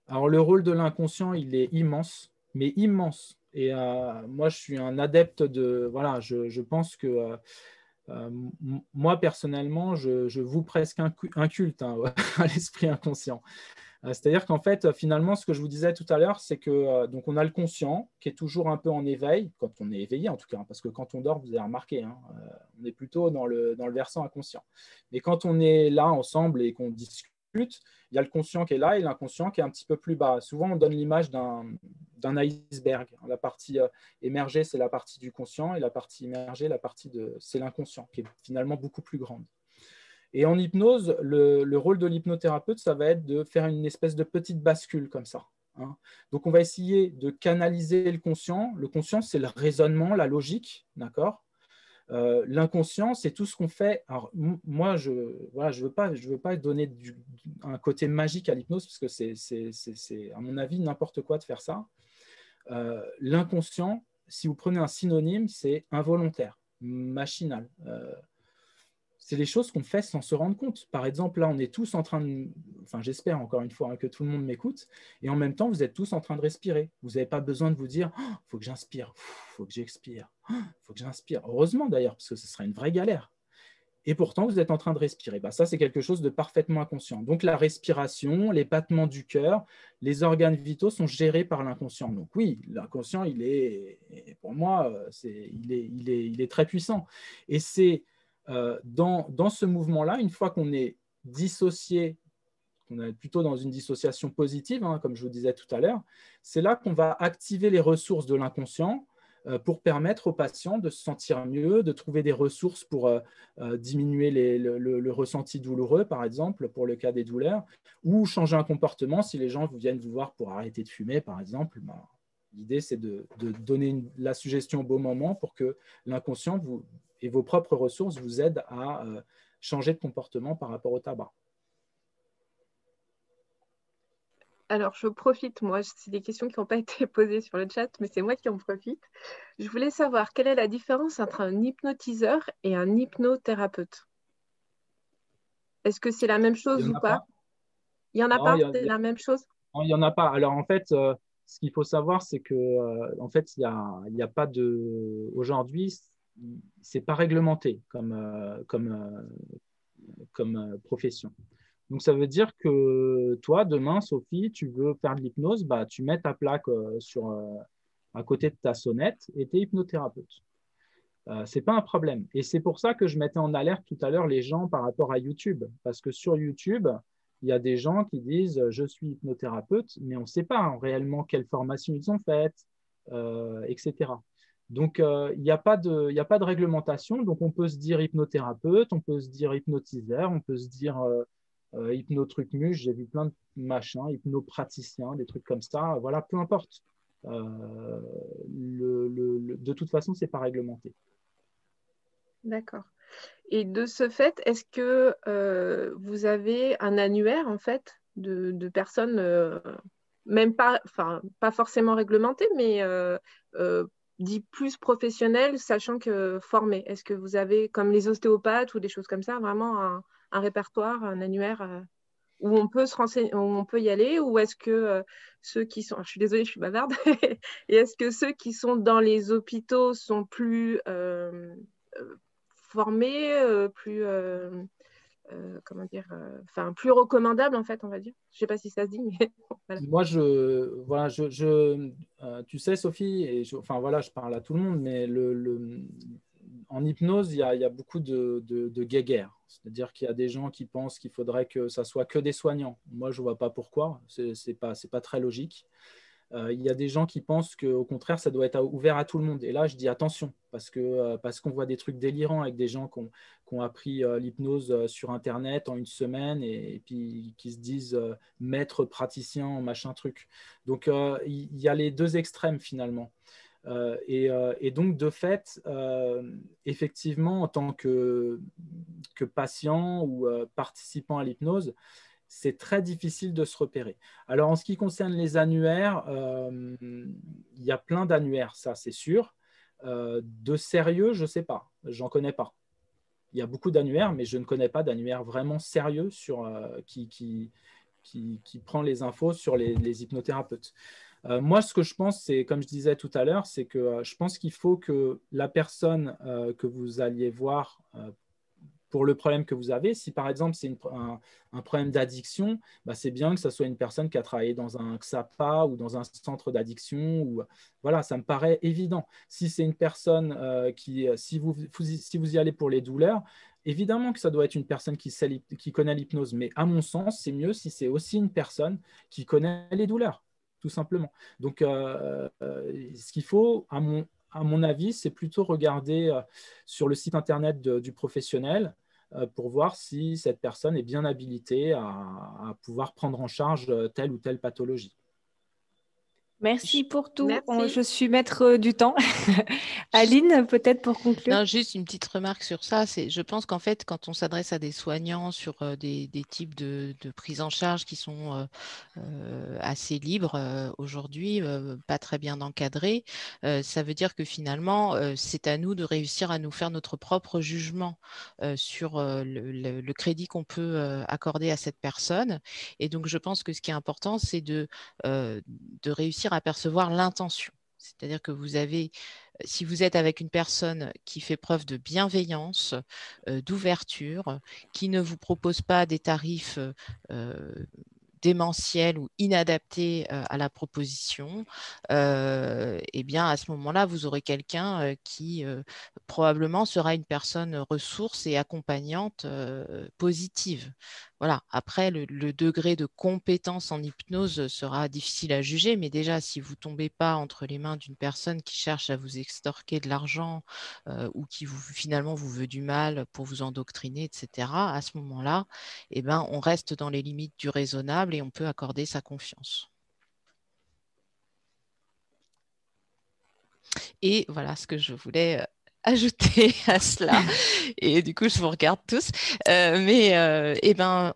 Alors, le rôle de l'inconscient, il est immense, mais immense. Et moi, je suis un adepte de… Voilà, je pense que moi, personnellement, je voue presque un culte, hein, à l'esprit inconscient. C'est-à-dire qu'en fait, finalement, ce que je vous disais tout à l'heure, c'est que donc on a le conscient qui est toujours un peu en éveil, quand on est éveillé en tout cas, hein, parce que quand on dort, vous avez remarqué, hein, on est plutôt dans le versant inconscient. Mais quand on est là ensemble et qu'on discute, il y a le conscient qui est là et l'inconscient qui est un petit peu plus bas. Souvent, on donne l'image d'un iceberg. La partie émergée, c'est la partie du conscient, et la partie immergée, c'est l'inconscient, qui est finalement beaucoup plus grande. Et en hypnose, le rôle de l'hypnothérapeute, ça va être de faire une espèce de petite bascule comme ça, hein. Donc, on va essayer de canaliser le conscient. Le conscient, c'est le raisonnement, la logique, d'accord. L'inconscient, c'est tout ce qu'on fait. Alors, moi, je ne veux pas donner un côté magique à l'hypnose, parce que c'est, à mon avis, n'importe quoi de faire ça. L'inconscient, si vous prenez un synonyme, c'est involontaire, machinal. C'est les choses qu'on fait sans se rendre compte. Par exemple, là, on est tous en train de… Enfin, j'espère encore une fois, hein, que tout le monde m'écoute. Et en même temps, vous êtes tous en train de respirer. Vous n'avez pas besoin de vous dire « il faut que j'inspire, il faut que j'expire, il faut que j'inspire ». Heureusement d'ailleurs, parce que ce serait une vraie galère. Et pourtant, vous êtes en train de respirer. Ben, ça, c'est quelque chose de parfaitement inconscient. Donc, la respiration, les battements du cœur, les organes vitaux sont gérés par l'inconscient. Donc oui, l'inconscient, pour moi, il est très puissant. Et c'est… dans ce mouvement-là, une fois qu'on est dissocié, qu'on est plutôt dans une dissociation positive, hein, comme je vous disais tout à l'heure, c'est là qu'on va activer les ressources de l'inconscient pour permettre aux patients de se sentir mieux, de trouver des ressources pour diminuer le ressenti douloureux, par exemple, pour le cas des douleurs, ou changer un comportement si les gens viennent vous voir pour arrêter de fumer, par exemple. Ben, l'idée, c'est de donner la suggestion au bon moment pour que l'inconscient et vos propres ressources vous aident à changer de comportement par rapport au tabac. Alors, je profite, moi, c'est des questions qui n'ont pas été posées sur le chat, mais c'est moi qui en profite. Je voulais savoir quelle est la différence entre un hypnotiseur et un hypnothérapeute. Est-ce que c'est la même chose ou pas? Il n'y en a pas, c'est la même chose? Non, il n'y en a pas. Alors, en fait, ce qu'il faut savoir, c'est que, en fait, il y a pas de… Aujourd'hui, c'est pas réglementé comme profession. Donc, ça veut dire que toi, demain, Sophie, tu veux faire de l'hypnose, bah, tu mets ta plaque à côté de ta sonnette et tu es hypnothérapeute. Ce n'est pas un problème. Et c'est pour ça que je mettais en alerte tout à l'heure les gens par rapport à YouTube. Parce que sur YouTube, il y a des gens qui disent « je suis hypnothérapeute », mais on ne sait pas réellement quelle formation ils ont faite, etc. Donc, il n'y a pas de réglementation. Donc, on peut se dire hypnothérapeute, on peut se dire hypnotiseur, on peut se dire hypnotrucmus, j'ai vu plein de machins, hypnopraticien, des trucs comme ça. Voilà, peu importe. De toute façon, ce n'est pas réglementé. D'accord. Et de ce fait, est-ce que vous avez un annuaire en fait de personnes, même pas, enfin, pas forcément réglementées, mais dit plus professionnelles, sachant que formées? Est-ce que vous avez, comme les ostéopathes ou des choses comme ça, vraiment un répertoire, un annuaire où on peut se renseigner, où on peut y aller, ou est-ce que ceux qui sont, je suis désolée, je suis bavarde, et est-ce que ceux qui sont dans les hôpitaux sont plus formés, plus comment dire, enfin plus recommandables en fait, on va dire. Je sais pas si ça se dit, mais voilà. Moi, tu sais, Sophie, et enfin voilà, je parle à tout le monde, mais en hypnose, il y a beaucoup de guéguerres. C'est-à-dire qu'il y a des gens qui pensent qu'il faudrait que ça soit que des soignants. Moi, je ne vois pas pourquoi. C'est pas très logique. Il y a des gens qui pensent qu'au contraire, ça doit être ouvert à tout le monde. Et là, je dis attention, parce qu'on voit des trucs délirants avec des gens qui ont appris l'hypnose sur Internet en une semaine et puis qui se disent maître praticien, machin truc. Donc, il y a les deux extrêmes finalement. Et donc, de fait, effectivement, en tant que patient ou participant à l'hypnose, c'est très difficile de se repérer. Alors, en ce qui concerne les annuaires, il y a plein d'annuaires, ça c'est sûr. De sérieux, je ne sais pas, j'en connais pas. Il y a beaucoup d'annuaires, mais je ne connais pas d'annuaire vraiment sérieux qui prend les infos sur les hypnothérapeutes. Moi, ce que je pense, c'est, comme je disais tout à l'heure, c'est que je pense qu'il faut que la personne que vous alliez voir pour le problème que vous avez, si par exemple c'est un problème d'addiction, bah, c'est bien que ce soit une personne qui a travaillé dans un XAPA ou dans un centre d'addiction. Voilà, ça me paraît évident. Si c'est une personne si vous y allez pour les douleurs, évidemment que ça doit être une personne qui connaît l'hypnose. Mais à mon sens, c'est mieux si c'est aussi une personne qui connaît les douleurs, tout simplement. Donc, ce qu'il faut, à mon avis, c'est plutôt regarder sur le site internet du professionnel pour voir si cette personne est bien habilitée à pouvoir prendre en charge telle ou telle pathologie. Merci pour tout. Merci. Je suis maître du temps. Aline, peut-être pour conclure. Non, juste une petite remarque sur ça. Je pense qu'en fait, quand on s'adresse à des soignants sur des types de prise en charge qui sont assez libres aujourd'hui, pas très bien encadrés, ça veut dire que finalement, c'est à nous de réussir à nous faire notre propre jugement sur le crédit qu'on peut accorder à cette personne. Et donc, je pense que ce qui est important, c'est de réussir à percevoir l'intention. C'est-à-dire que si vous êtes avec une personne qui fait preuve de bienveillance, d'ouverture, qui ne vous propose pas des tarifs démentiels ou inadaptés à la proposition, eh bien à ce moment-là, vous aurez quelqu'un qui probablement sera une personne ressource et accompagnante positive. Voilà. Après, le degré de compétence en hypnose sera difficile à juger, mais déjà, si vous ne tombez pas entre les mains d'une personne qui cherche à vous extorquer de l'argent ou qui finalement vous veut du mal pour vous endoctriner, etc., à ce moment-là, eh ben, on reste dans les limites du raisonnable et on peut accorder sa confiance. Et voilà ce que je voulais ajouter à cela. Et du coup, je vous regarde tous. Eh ben,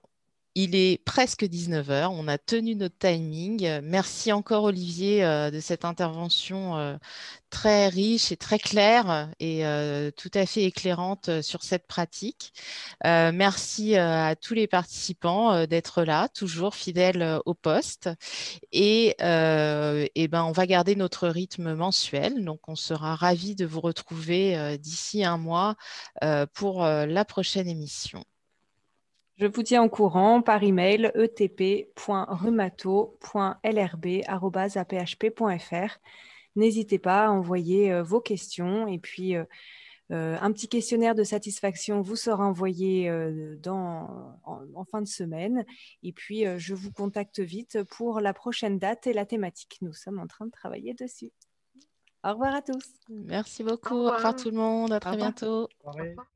il est presque 19h, on a tenu notre timing. Merci encore Olivier de cette intervention très riche et très claire et tout à fait éclairante sur cette pratique. Merci à tous les participants d'être là, toujours fidèles au poste. Et ben, on va garder notre rythme mensuel, donc on sera ravis de vous retrouver d'ici un mois pour la prochaine émission. Je vous tiens au courant par email etp.rumato.lrb@aphp.fr. N'hésitez pas à envoyer vos questions et puis un petit questionnaire de satisfaction vous sera envoyé en fin de semaine. Et puis, je vous contacte vite pour la prochaine date et la thématique. Nous sommes en train de travailler dessus. Au revoir à tous. Merci beaucoup. Au Au revoir revoir. tout le monde. À très revoir. bientôt. Au revoir.